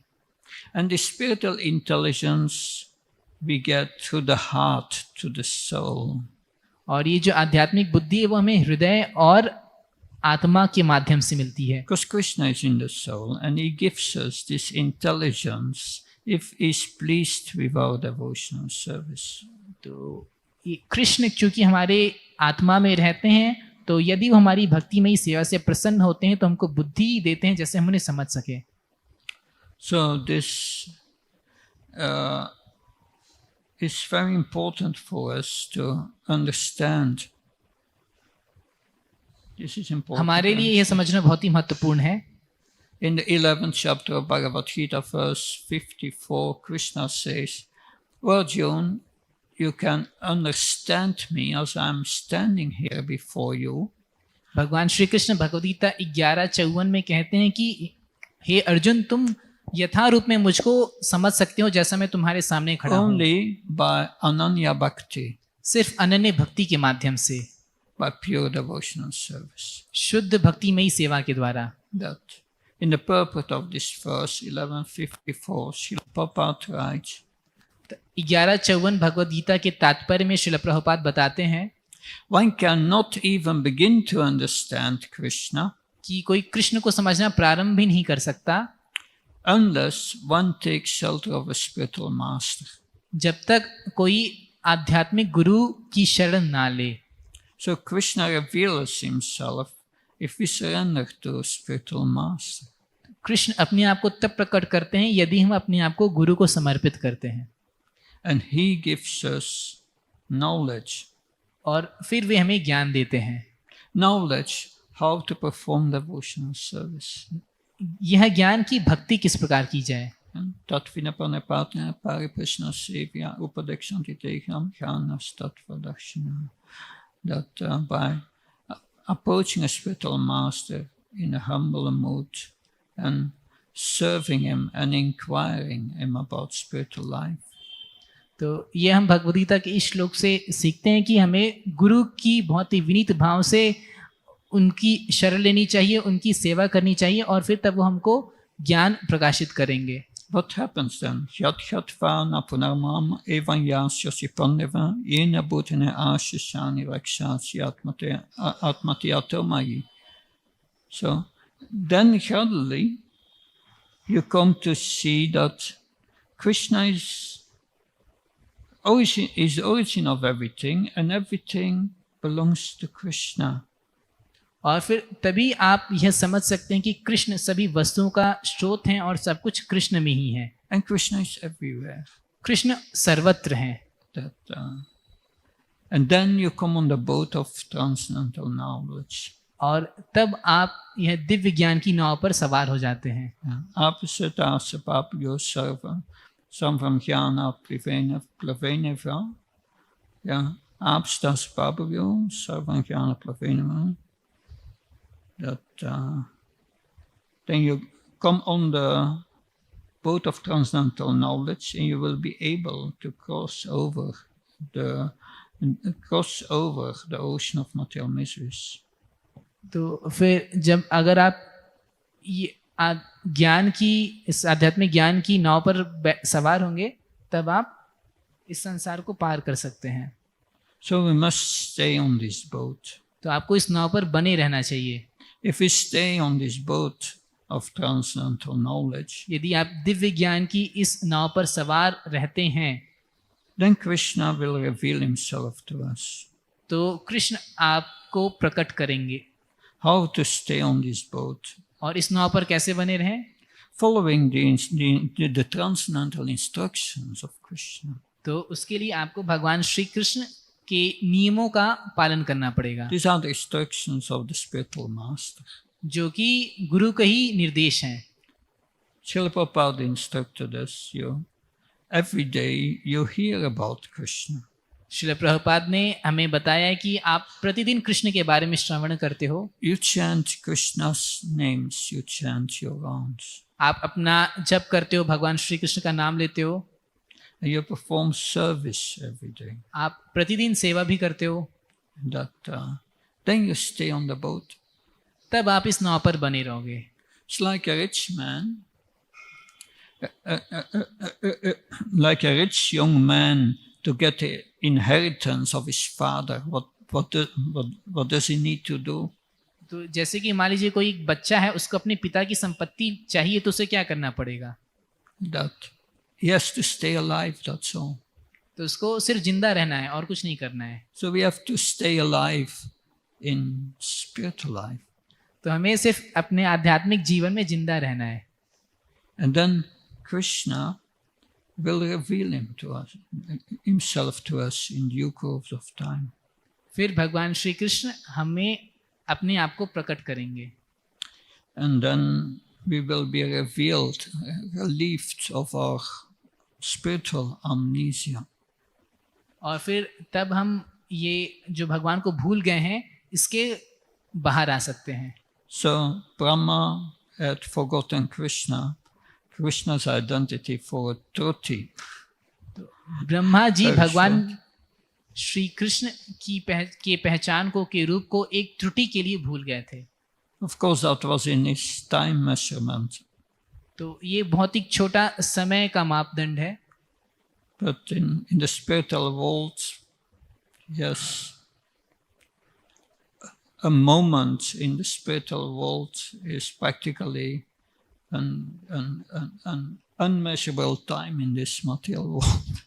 And the spiritual intelligence we get through the heart to the soul. और ये जो आध्यात्मिक बुद्धि है वो हमें हृदय और आत्मा के माध्यम से मिलती है। Because Krishna is in the soul and he gives us this intelligence if he is pleased with our devotional service. तो ये कृष्ण चूंकि हमारे आत्मा में रहते हैं, तो यदि वो हमारी भक्तिमयी सेवा से प्रसन्न होते हैं तो हमको बुद्धि देते हैं जैसे हम उन्हें समझ सके। So this is very important for us to understand. This is important. हमारे लिए यह समझना बहुत ही महत्वपूर्ण है। In the 11th chapter of Bhagavad Gita, verse 54, Krishna says, Arjuna, you can understand me as I am standing here before you. भगवान श्री कृष्ण भगवद गीता 11:54 में कहते हैं कि हे अर्जुन, तुम यथा रूप में मुझको समझ सकते हो जैसा मैं तुम्हारे सामने खड़ा हूँ, Only by Ananya Bhakti, सिर्फ अनन्य भक्ति के माध्यम से, by pure devotional service. शुद्ध भक्तिमयी सेवा के द्वारा। That in the purport of this verse 1154, Srila Prabhupada writes, 11:54 Bhagavad Gita के तात्पर्य में श्रील प्रभुपाद बताते हैं one cannot even begin to understand Krishna कि कोई कृष्ण को समझना प्रारंभ भी नहीं कर सकता unless one takes shelter of a spiritual master. जब तक कोई आध्यात्मिक गुरु की शरण ना ले। So Krishna reveals himself if we surrender to a spiritual master. Krishna अपने आप को तब प्रकट करते हैं यदि हम अपने आप को गुरु को समर्पित करते हैं, And he gives us knowledge. और फिर वे हमें ज्ञान देते हैं। Knowledge how to perform devotional service. यह ज्ञान की भक्ति किस प्रकार की जाए। Tatvinapane Pariprishna Sevya Upadekshanti Tegham Jhanas Tattvadakshina. That by approaching a spiritual master in a humble mood and serving him and inquiring him about spiritual life. तो ये हम भगवद गीता के इस श्लोक से सीखते हैं कि हमें गुरु की बहुत ही विनीत भाव से उनकी शरण लेनी चाहिए, उनकी सेवा करनी चाहिए, और फिर तब वो हमको ज्ञान प्रकाशित करेंगे। What happens then? Yat Yatvana Punarmam Evan Yasyasi Pandeva Yena Bhutane Ashishani Rakshasi Atmati Atomai. So then gradually you come to see that Krishna is origin is the origin of everything, and everything belongs to Krishna. और फिर तभी आप यह समझ सकते हैं कि कृष्ण सभी वस्तुओं का स्रोत हैं और सब कुछ कृष्ण में ही है। And Krishna is everywhere. Krishna सर्वत्र हैं। That, and then you come on the boat of transcendental knowledge. और तब आप यह दिव्य ज्ञान की नाव पर सवार हो जाते हैं। Apasita sapapyo sarvam jnana plaveneva. Yeah, apasita sapapyo sarvam jnana plaveneva. That then you come on the boat of transcendental knowledge, and you will be able to cross over the ocean of material miseries. तो फिर जब अगर आप ये ज्ञान की इस आध्यात्मिक ज्ञान की नाव पर सवार होंगे तब आप इस संसार को पार कर सकते हैं। So we must stay on this boat. तो आपको इस नाव पर बने रहना चाहिए। If we stay on this boat of transcendental knowledge, यदि आप दिव्य ज्ञान की इस नाव पर सवार रहते हैं, then Krishna will reveal himself to us. तो कृष्ण आपको प्रकट करेंगे। How to stay on this boat? और इस नाव पर कैसे बने रहें? Following the transcendental instructions of Krishna. तो उसके लिए आपको भगवान श्री कृष्ण के नियमों का पालन करना पड़ेगा। These are the instructions of the spiritual master. जो कि गुरु का ही निर्देश हैं। Srila Prabhupada instructed us, every day you hear about Krishna. Srila Prabhupada ने हमें बताया है कि आप प्रतिदिन कृष्ण के बारे में श्रवण करते हो। You chant Krishna's names, you chant your rounds. आप अपना जप करते हो, भगवान श्री कृष्ण का नाम लेते हो। And you perform service every day. आप प्रतिदिन सेवा भी करते हो। That then you stay on the boat. तब आप इस नाव पर बने रहोगे। It's like a rich man, like a rich young man to get the inheritance of his father. What does he need to do? तो जैसे कि मान लीजिए कोई बच्चा है, उसको अपने पिता की संपत्ति चाहिए, तो उसे क्या करना पड़ेगा? That he has to stay alive, that's all. तो उसको सिर्फ जिंदा रहना है और कुछ नहीं करना है। So we have to stay alive in spiritual life. तो हमें सिर्फ अपने आध्यात्मिक जीवन में जिंदा रहना है। And then Krishna will reveal himself to us in due course of time. फिर भगवान श्री कृष्ण हमें अपने आप को प्रकट करेंगे। And then we will be relieved of our spiritual amnesia. और फिर तब हम ये जो भगवान को भूल गए हैं, इसके बाहर आ सकते हैं। So Brahma had forgotten Krishna's identity for a truti. Brahma ji भगवान श्री कृष्ण की पहचान को, के रूप को एक त्रुटि के लिए भूल गए थे। Of course, that was in his time measurement. तो ये बहुत ही छोटा समय का मापदंड है। But in the spiritual world, yes, a moment in the spiritual world is practically an unmeasurable time in this material world.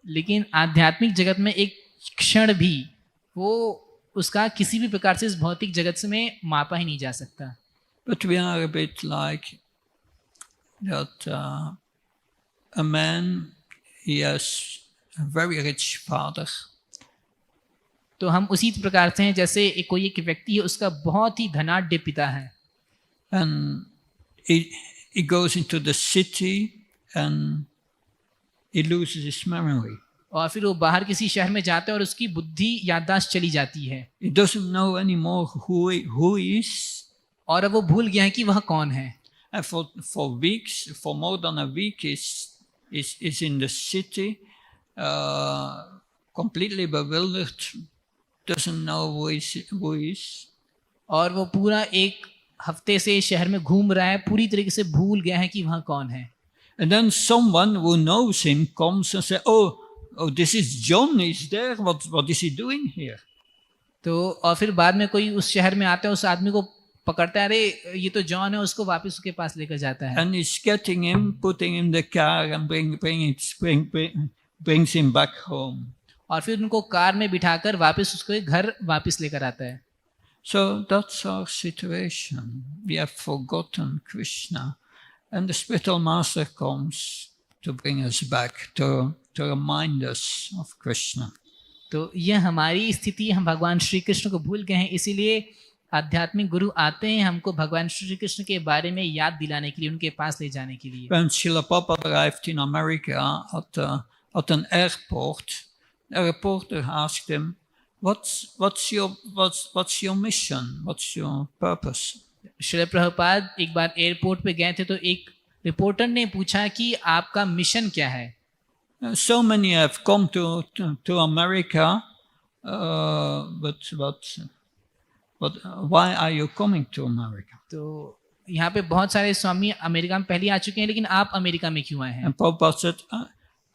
लेकिन आध्यात्मिक जगत में एक क्षण भी वो उसका किसी भी प्रकार से इस भौतिक जगत से में मापा ही नहीं जा सकता। But we are a bit like that. A man, he has a very rich father. तो हम उसी प्रकार से हैं जैसे कोई एक व्यक्ति है, उसका बहुत ही धनाढ्य पिता है। And he goes into the city and he loses his memory. और फिर वो बाहर किसी शहर में जाता है और उसकी बुद्धि याददाश्त चली जाती है। He doesn't know anymore who he is. और अब वो भूल गया है कि वह कौन है। And for weeks, for more than a week, is in the city, completely bewildered, doesn't know who he is. और वो पूरा एक हफ्ते से शहर में घूम रहा है, पूरी तरीके से भूल गया है कि वह कौन है। And then someone who knows him comes and says, "Oh, this is John. He's there. What is he doing here?" तो और फिर बाद में कोई उस शहर में आता है, उस आदमी को पकड़ता है, अरे ये तो जॉन है, उसको वापस उसके पास लेकर जाता है। And he's getting him, putting him in the car and brings him back home. और फिर उनको कार में बिठाकर वापस उसको घर वापस लेकर आता है. So that's our situation. We have forgotten Krishna, and the spiritual master comes to bring us back, to remind us of Krishna. तो यह हमारी स्थिति, हम भगवान श्री कृष्ण को भूल गए हैं, इसीलिए आध्यात्मिक गुरु आते हैं हमको भगवान श्री कृष्ण के बारे में याद दिलाने के लिए, उनके पास ले जाने के लिए. When Srila Prabhupada arrived in America at an airport, a reporter asked him, What's your mission? What's your purpose? Srila Prabhupada एक बार एयरपोर्ट पे गए थे, तो एक रिपोर्टर ने पूछा कि आपका मिशन क्या है. So many have come to America, but why are you coming to America? तो यहाँ पे बहुत सारे स्वामी अमेरिका में पहले आ चुके हैं, लेकिन आप अमेरिका में क्यों आए हैं? And Prabhupada said,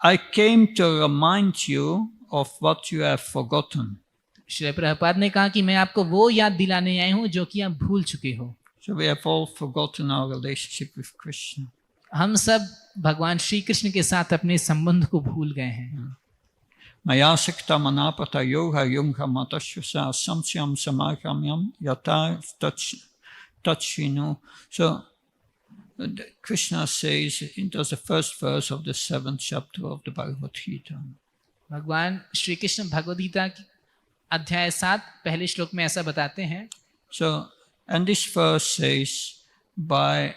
I came to remind you of what you have forgotten. Shri Prabhupada ने कहा कि मैं आपको वो याद दिलाने आया हूँ जो कि आप भूल चुके हो. So we have all forgotten our relationship with Krishna. हम सब भगवान श्री कृष्ण के साथ अपने संबंध को भूल गए हैं. Maya sakta manapata yoga yunga matashvasa samsyam samakamyam yata tachinu. So Krishna says, that's the first verse of the 7th chapter of the Bhagavad Gita. भगवान श्री कृष्ण भगवद गीता अध्याय 7 पहले श्लोक में ऐसा बताते हैं. So, and this verse says, by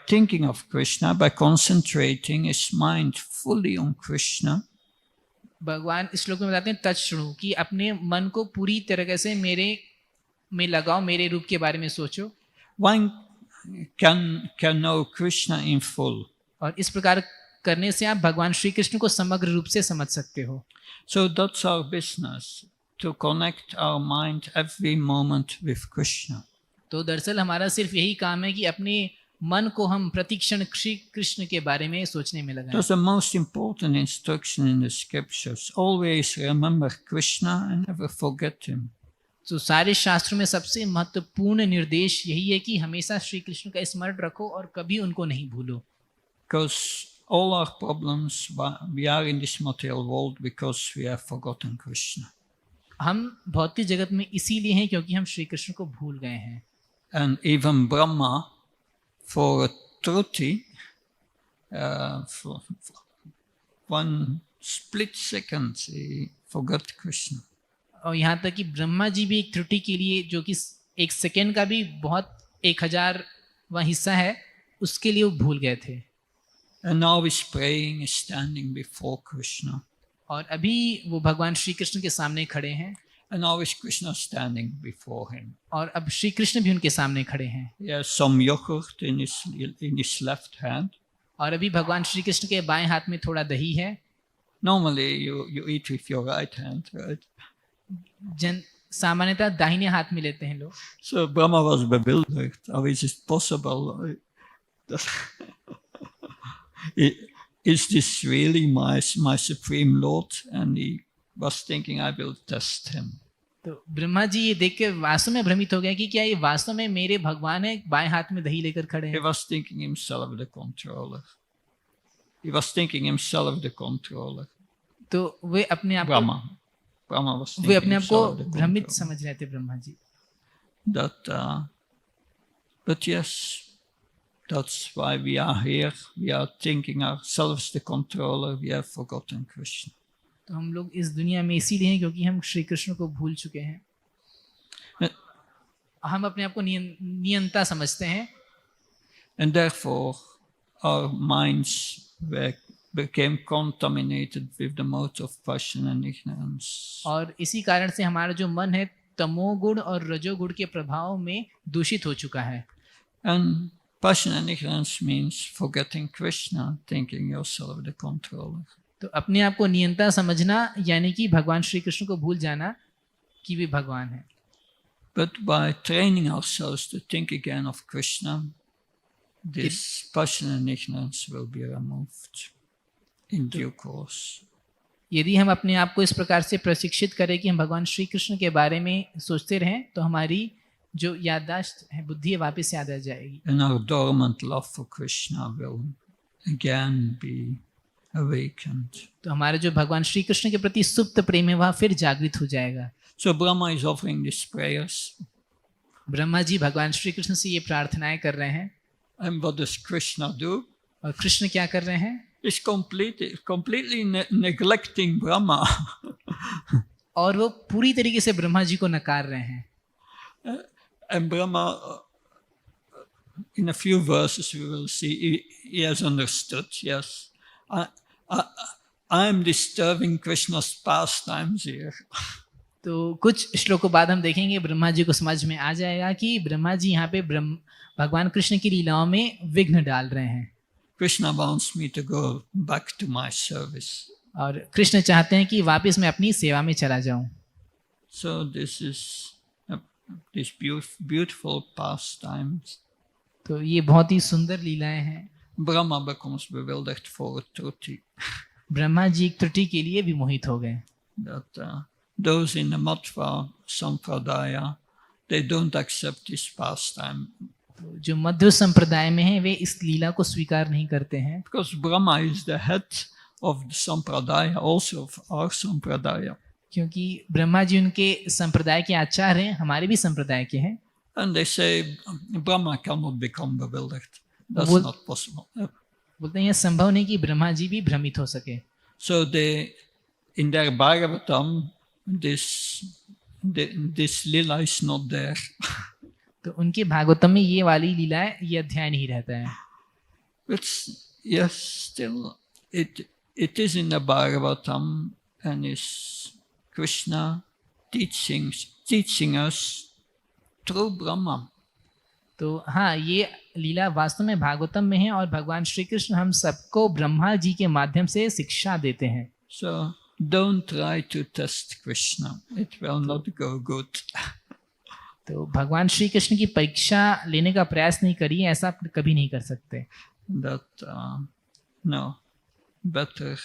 thinking of Krishna, by concentrating his mind fully on Krishna, भगवान इस श्लोक में बताते हैं तत् शृणु, कि अपने मन को पूरी तरीके से मेरे में लगाओ, मेरे रूप के बारे में सोचो. one can know Krishna in full. और इस प्रकार करने से आप भगवान श्री कृष्ण को समग्र रूप से समझ सकते हो. So that's our business, to connect our mind every moment with Krishna. तो दरअसल हमारा सिर्फ यही काम है कि अपने मन को हम प्रतिक्षण श्री कृष्ण के बारे में सोचने में लगाएं. That's the most important instruction in the scriptures. Always remember Krishna and never forget him. तो सारे शास्त्रों में सबसे महत्वपूर्ण निर्देश यही है कि हमेशा श्री कृष्ण का स्मरण रखो और कभी उनको नहीं भूलो. Because all our problems, we are in this material world because we have forgotten Krishna. हम भौतिक जगत में इसीलिए हैं क्योंकि हम श्री कृष्ण को भूल गए हैं. And even Brahma, for a truti, for one split second, he forgot Krishna. और यहाँ तक कि ब्रह्मा जी भी एक त्रुटि के लिए, जो कि एक सेकेंड का भी बहुत 1000वां हिस्सा है, उसके लिए वो भूल गए थे. And now he's praying, he's standing before Krishna. और अभी वो भगवान श्री कृष्ण के सामने खड़े हैं. And now is Krishna standing before him. और अब श्री कृष्ण भी उनके सामने खड़े हैं. He has some yogurt in his left hand. और अभी भगवान श्री कृष्ण के बाएं हाथ में थोड़ा दही है. Normally you eat with your right hand, right? सामान्यतः दाहिने हाथ में लेते हैं लोग. So Brahma was bewildered. How is it possible? Is this really my supreme Lord? And he was thinking, I will test him. तो ब्रह्मा जी ये देख के वास्तव में भ्रमित हो गए कि क्या ये वास्तव में मेरे भगवान है, बाएं हाथ में दही लेकर खड़े He हैं. was thinking himself the controller. He was thinking himself the controller. तो वे अपने आप Brahma was वे thinking अपने आप को himself the भ्रमित controller. समझ रहे थे Brahma ji. But yes, that's why we are here. We are thinking ourselves the controller. We have forgotten Krishna. तो हम लोग इस दुनिया में इसीलिए हैं क्योंकि हम श्री कृष्ण को भूल चुके हैं. हम अपने आप को नियंता समझते हैं. And therefore, our minds became contaminated with the modes of passion and ignorance. और इसी कारण से हमारा जो मन है तमोगुण और रजोगुण के प्रभाव में दूषित हो चुका है. And passion and ignorance means forgetting Krishna, thinking yourself the controller. तो अपने आप को नियंता समझना यानी कि भगवान श्री कृष्ण को भूल जाना कि वे भगवान हैं. But by training ourselves to think again of Krishna, this passion and ignorance will be removed in due course. यदि हम अपने आप को इस प्रकार से प्रशिक्षित करें कि हम भगवान श्री कृष्ण के बारे में सोचते रहें, तो हमारी जो याददाश्त है, बुद्धि है, वापस याद आ जाएगी. And our dormant love for Krishna will again be awakened. तो हमारा जो भगवान श्री कृष्ण के प्रति सुप्त प्रेम है वह फिर जागृत हो जाएगा। So Brahma is offering these prayers. Brahma ji भगवान श्री कृष्ण से ये प्रार्थनाएं कर रहे हैं, And what does Krishna do? और कृष्ण क्या कर रहे हैं? He's completely neglecting Brahma. और वो पूरी तरीके से ब्रह्मा जी को नकार रहे हैं। And Brahma, in a few verses we will see, he has understood, yes, I am disturbing Krishna's pastimes here. तो कुछ श्लोकों बाद हम देखेंगे ब्रह्मा जी को समझ में आ जाएगा कि ब्रह्मा जी यहाँ पे भगवान कृष्ण की लीलाओं में विघ्न डाल रहे हैं। Krishna wants me to go back to my service. और कृष्ण चाहते हैं कि वापस मैं अपनी सेवा में चला जाऊं। So this is these beautiful pastimes. तो ये बहुत ही सुंदर लीलाएं हैं। Brahma becomes bewildered for a truti. Brahma ji एक त्रुटि के लिए भी मोहित हो गए। That those in the Madhva Sampradaya, they don't accept this pastime. तो जो मध्व संप्रदाय में है वे इस लीला को स्वीकार नहीं करते हैं। Because Brahma is the head of the Sampradaya, also of our Sampradaya. क्योंकि ब्रह्मा जी उनके संप्रदाय के आचार्य हैं, हमारे भी संप्रदाय के हैं। And they say Brahma cannot become bewildered. That's Well- not possible. बोलते हैं यह संभव नहीं कि ब्रह्मा जी भी भ्रमित हो सके। So they, in their Bhagavatam, this lila is not there. तो उनके भागवतम में ये वाली लीलाएं, ये अध्याय नहीं रहता है। But yes, still it is in the Bhagavatam, and is Krishna teaching us through Brahma. तो हाँ, ये लीला वास्तव में भागवतम में है और भगवान श्री कृष्ण हम सबको ब्रह्मा जी के माध्यम से शिक्षा देते हैं। So don't try to test Krishna; it will not go good. तो भगवान श्री कृष्ण की परीक्षा लेने का प्रयास नहीं करिए, ऐसा आप कभी नहीं कर सकते। That no, better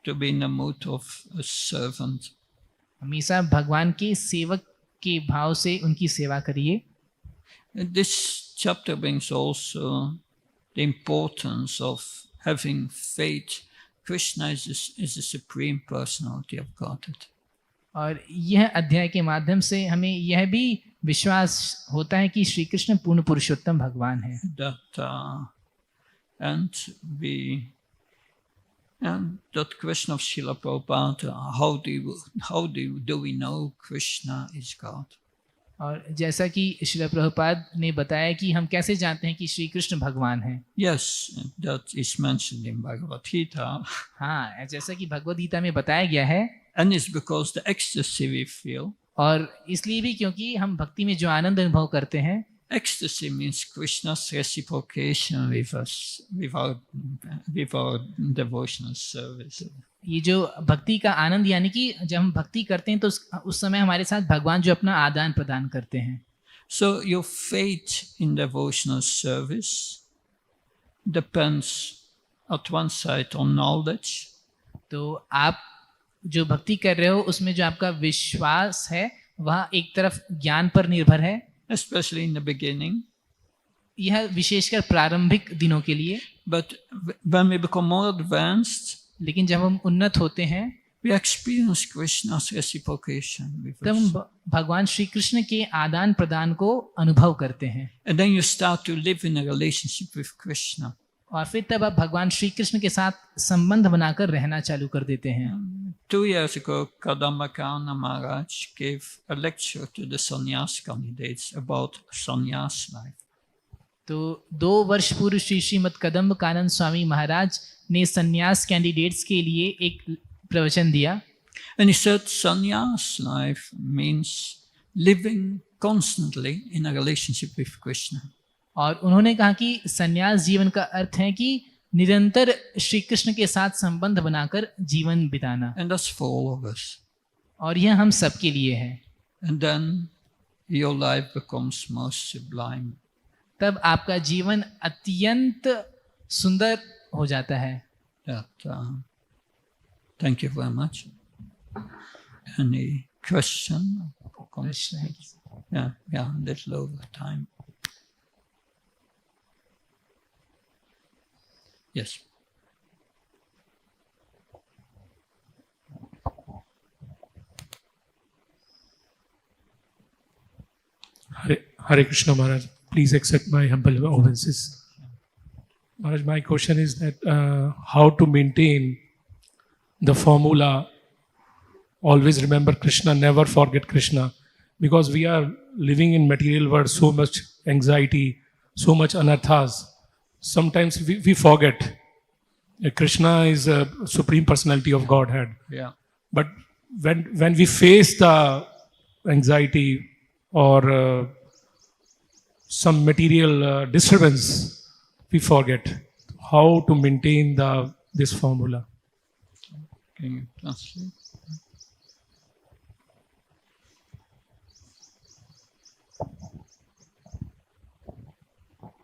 to be in the mood of a servant. हमेशा भगवान के सेवक के भाव से उनकी सेवा करिए। And this chapter brings also the importance of having faith. Krishna is the supreme personality of Godhead. और यह अध्याय के माध्यम से हमें यह भी विश्वास होता है कि श्री कृष्ण पूर्ण पुरुषोत्तम भगवान है। That and that question of Srila Prabhupada, how do we know Krishna is God? और जैसा कि श्रील प्रभुपाद ने बताया कि हम कैसे जानते हैं कि श्री कृष्ण भगवान है। Yes, that is mentioned in Bhagavad Gita. हाँ, जैसा कि भगवद गीता में बताया गया है। And it's because the ecstasy we feel. और इसलिए भी क्योंकि हम भक्ति में जो आनंद अनुभव करते हैं, Ecstasy means Krishna's reciprocation with us, with our devotional service. ये जो भक्ति का आनंद यानी कि जब हम भक्ति करते हैं तो उस समय हमारे साथ भगवान जो अपना आदान प्रदान करते हैं। So your faith in devotional service depends at one side on knowledge. तो आप जो भक्ति कर रहे हो उसमें जो आपका विश्वास है वह एक तरफ ज्ञान पर निर्भर है, Especially in the beginning. यह विशेषकर प्रारंभिक दिनों के लिए। But when we become more advanced, लेकिन जब हम उन्नत होते हैं we experience Krishna's reciprocation with तब us. हम भगवान श्री कृष्ण के आदान प्रदान को अनुभव करते हैं। And then you start to live in a relationship with Krishna. और फिर तब आप भगवान श्री कृष्ण के साथ संबंध बनाकर रहना चालू कर देते हैं। 2 years ago, Kadambakana Maharaj gave a lecture to the sannyas candidates about sannyas life. तो 2 वर्ष पूर्व श्री श्रीमद कदम्ब कानन स्वामी महाराज ने संन्यास कैंडिडेट्स के लिए एक प्रवचन दिया। And he said sannyas life means living constantly in a relationship with Krishna. और उन्होंने कहा कि संन्यास जीवन का अर्थ है कि निरंतर श्री कृष्ण के साथ संबंध बनाकर जीवन बिताना। And that's for all of us. और यह हम सबके लिए है। And then your life becomes most sublime. तब आपका जीवन अत्यंत सुंदर हो जाता है। That, thank you very much. Any question? प्रश्न है? Yeah, a little over time. Yes. Hare Krishna Maharaj, please accept my humble obeisances. Maharaj, my question is that how to maintain the formula, always remember Krishna, never forget Krishna, because we are living in material world, so much anxiety, so much anarthas. Sometimes we forget Krishna is a supreme personality of Godhead. Yeah. But when we face the anxiety or some material disturbance, we forget how to maintain this formula. Can you translate?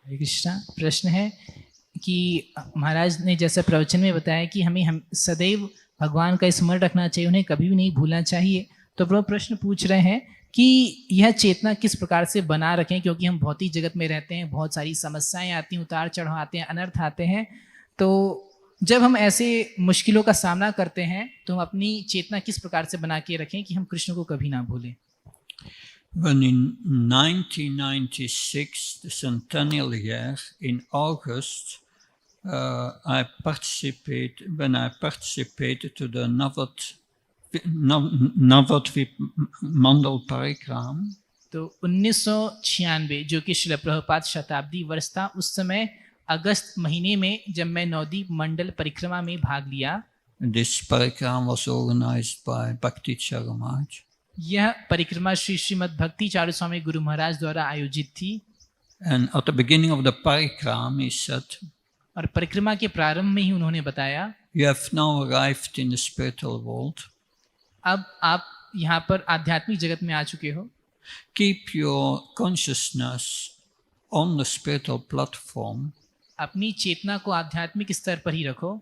हरे कृष्णा। प्रश्न है कि महाराज ने जैसा प्रवचन में बताया कि हम सदैव भगवान का स्मरण रखना चाहिए, उन्हें कभी भी नहीं भूलना चाहिए। तो प्रभु प्रश्न पूछ रहे हैं कि यह चेतना किस प्रकार से बना रखें, क्योंकि हम भौतिक जगत में रहते हैं, बहुत सारी समस्याएं आती हैं, उतार चढ़ाव आते हैं, अनर्थ आते हैं। तो जब हम ऐसे मुश्किलों का सामना करते हैं तो हम अपनी चेतना किस प्रकार से बना के रखें कि हम कृष्ण को कभी ना भूलें। When in 1996, the centennial year, in August, I participated to the Navadvip Mandal Parikram. तो 1996 जो कि श्रील प्रभुपाद शताब्दी वर्ष था, उस समय अगस्त महीने में जब मैं नवद्वीप मंडल परिक्रमा में भाग लिया। This parikram was organized by Bhakti Charu Maharaj. यह परिक्रमा श्रीमद् भक्ति चारू स्वामी गुरु महाराज द्वारा आयोजित थी। And at the beginning of the parikram, he said, और परिक्रमा के प्रारंभ में ही उन्होंने बताया, you have now arrived in the spiritual world. अब आप यहाँ पर आध्यात्मिक जगत में आ चुके हो। Keep your consciousness on the spiritual platform अपनी चेतना को आध्यात्मिक स्तर पर ही रखो।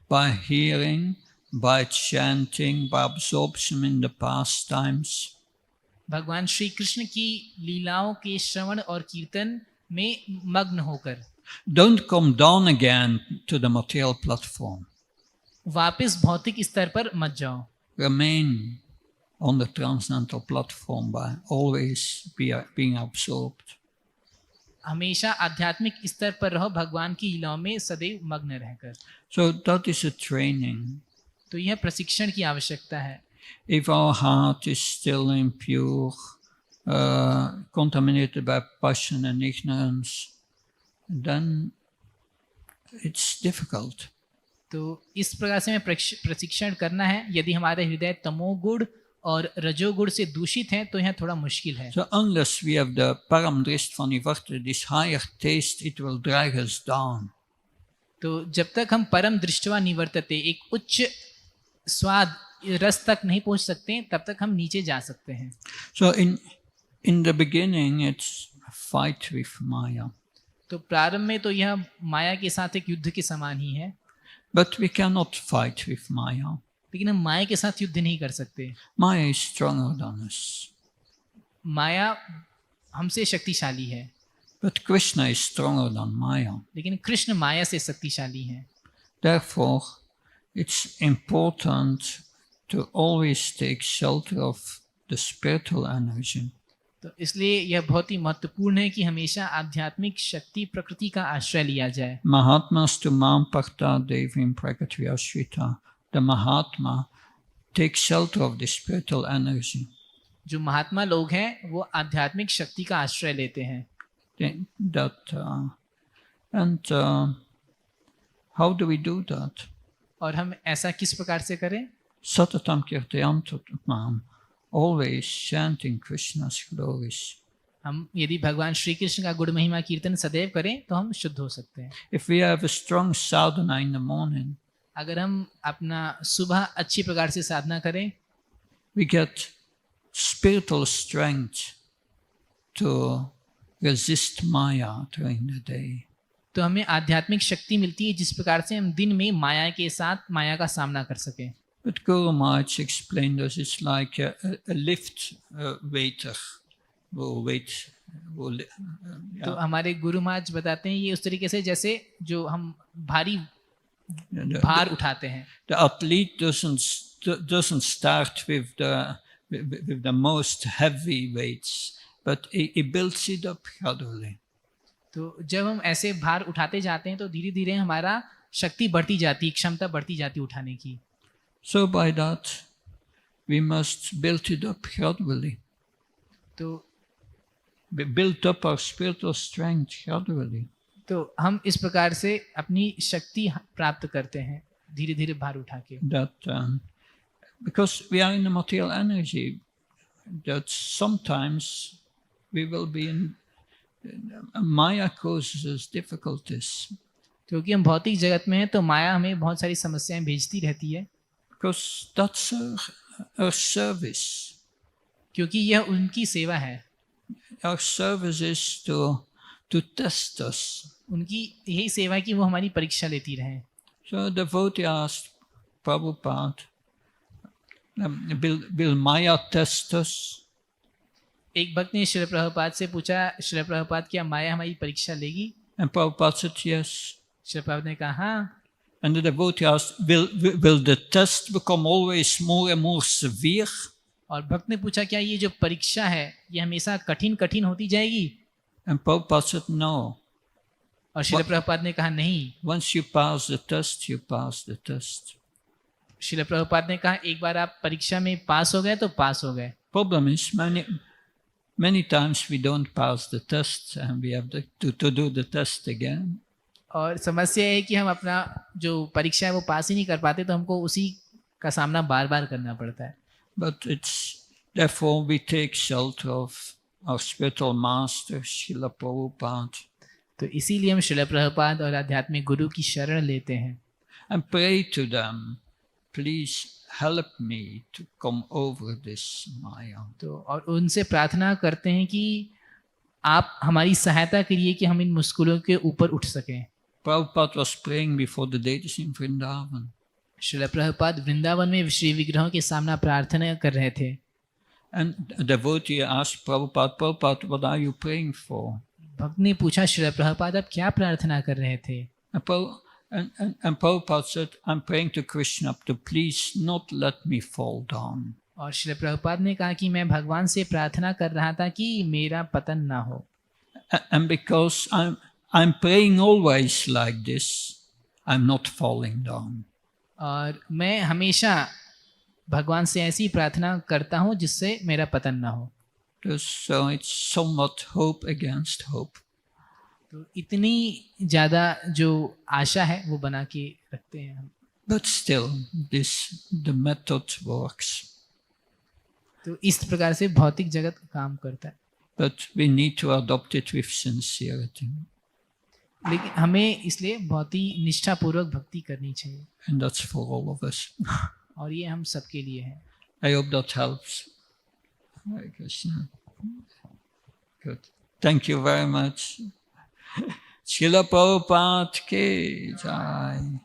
by hearing, by chanting, by absorption in the pastimes. भगवान श्री कृष्ण की लीलाओं के श्रवण और कीर्तन में मग्न होकर। Don't come down again to the material platform. वापस भौतिक स्तर पर मत जाओ। Remain on the transcendental platform by always being absorbed. हमेशा आध्यात्मिक स्तर पर रहो, भगवान की लीलाओं में सदैव मग्न रहकर। So that is a training. तो यह प्रशिक्षण की आवश्यकता है। If our heart is still impure, contaminated by passion and ignorance, then it's difficult. तो इस प्रकार से हमें प्रशिक्षण करना है। यदि हमारे हृदय तमोगुण और रजोगुण से दूषित हैं तो यह थोड़ा मुश्किल है। So unless we have the param drishtva nivarta, this higher taste, it will drag us down. तो जब तक हम परम दृष्टवा निवर्तते, एक उच्च स्वाद रस तक नहीं पहुंच सकते, तब तक हम नीचे जा सकते हैं। So in the beginning, it's a fight with Maya. तो प्रारंभ में तो यह माया के साथ एक युद्ध के समान ही है। But we cannot fight with Maya. लेकिन हम माया के साथ युद्ध नहीं कर सकते। Maya is stronger than us. माया हमसे शक्तिशाली है। But Krishna is stronger than Maya. लेकिन कृष्ण माया से शक्तिशाली हैं। Therefore, it's important to always take shelter of the spiritual energy. तो इसलिए यह बहुत ही महत्वपूर्ण है कि हमेशा आध्यात्मिक शक्ति प्रकृति का आश्रय लिया जाए। Mahatmas tu mam parta devim prakatviyashvita. The Mahatma takes shelter of the spiritual energy. जो महात्मा लोग हैं वो आध्यात्मिक शक्ति का आश्रय लेते हैं। How do we do that? और हम ऐसा किस प्रकार से करें? Satatam kirtayantu mam, always chanting Krishna's glories. हम यदि भगवान श्री कृष्ण का गुण महिमा कीर्तन सदैव करें तो हम शुद्ध हो सकते हैं। If we have a strong sadhana in the morning, अगर हम अपना सुबह अच्छी प्रकार से साधना करें, we get spiritual strength to resist Maya during the day. तो हमें आध्यात्मिक शक्ति मिलती है जिस प्रकार से हम दिन में माया के साथ माया का सामना कर सकें। But Guru Maharaj explained us it's like a lift waiter. तो हमारे गुरु महाराज बताते हैं ये उस तरीके से जैसे जो हम भारी भार उठाते हैं। The athlete doesn't start with the most heavy weights, but it builds it up gradually. तो जब हम ऐसे भार उठाते जाते हैं तो धीरे धीरे हमारा शक्ति बढ़ती जाती, क्षमता बढ़ती जाती उठाने की। So by that, we must build it up gradually. तो We build up our spiritual strength gradually. तो हम इस प्रकार से अपनी शक्ति प्राप्त करते हैं धीरे धीरे भार उठा के। That because we are in the material energy, that sometimes we will be in Maya causes difficulties. क्योंकि हम भौतिक जगत में हैं तो माया हमें बहुत सारी समस्याएं भेजती रहती है, Because that's our service. क्योंकि यह उनकी सेवा है। Our service is to test us. उनकी यही सेवा है कि वो हमारी परीक्षा लेती रहे। So the devotee asked Prabhupada, will Maya test us? एक भक्त ने श्रील प्रभुपाद से पूछा, श्रील प्रभुपाद क्या माया हमारी परीक्षा लेगी? And Prabhupada said yes. Srila Prabhupada ने कहा हाँ। And the devotee asked, will the test become always more and more severe? और भक्त ने पूछा क्या ये जो परीक्षा है ये हमेशा कठिन कठिन होती जाएगी? And Prabhupada said no. और श्रील प्रभुपाद ने कहा नहीं। Once you pass the test, you pass the test. Srila Prabhupada ने कहा एक बार आप परीक्षा में पास हो गए तो पास हो गए। Problem is many times we don't pass the test and we have to do the test again. और समस्या है कि हम अपना जो परीक्षा है वो पास ही नहीं कर पाते, तो हमको उसी का सामना बार बार करना पड़ता है। But it's therefore we take shelter of our spiritual master, Srila Prabhupada, तो इसीलिए हम श्रील प्रभुपाद और आध्यात्मिक गुरु की शरण लेते हैं and pray to them, please help me to come over this Maya. तो और उनसे प्रार्थना करते हैं कि आप हमारी सहायता करिए कि हम इन मुश्किलों के ऊपर उठ सकें। Prabhupada was praying before the deities in Vrindavan. Srila Prabhupada Vrindavan में श्री विग्रहों के सामना प्रार्थना कर रहे थे। And a devotee asked Prabhupada, what are you praying for? भक्त ने पूछा श्रील प्रभुपाद आप क्या प्रार्थना कर रहे थे? And Prabhupada said, I'm praying to Krishna to please not let me fall down. और श्रील प्रभुपाद ने कहा कि मैं भगवान से प्रार्थना कर रहा था कि मेरा पतन ना हो। And because I'm praying always like this, I'm not falling down. और मैं हमेशा भगवान से ऐसी प्रार्थना करता हूँ जिससे मेरा पतन ना हो। So it's somewhat hope against hope. तो इतनी ज़्यादा जो आशा है वो बना के रखते हैं हम। But still, the method works. तो इस प्रकार से भौतिक जगत काम करता है। But we need to adopt it with sincerity. लेकिन हमें इसलिए बहुत ही निष्ठापूर्वक भक्ति करनी चाहिए। And that's for all of us. और ये हम सबके लिए है। I hope that helps. Hare Krishna. Good. Thank you very much. Srila Prabhupada ki jai.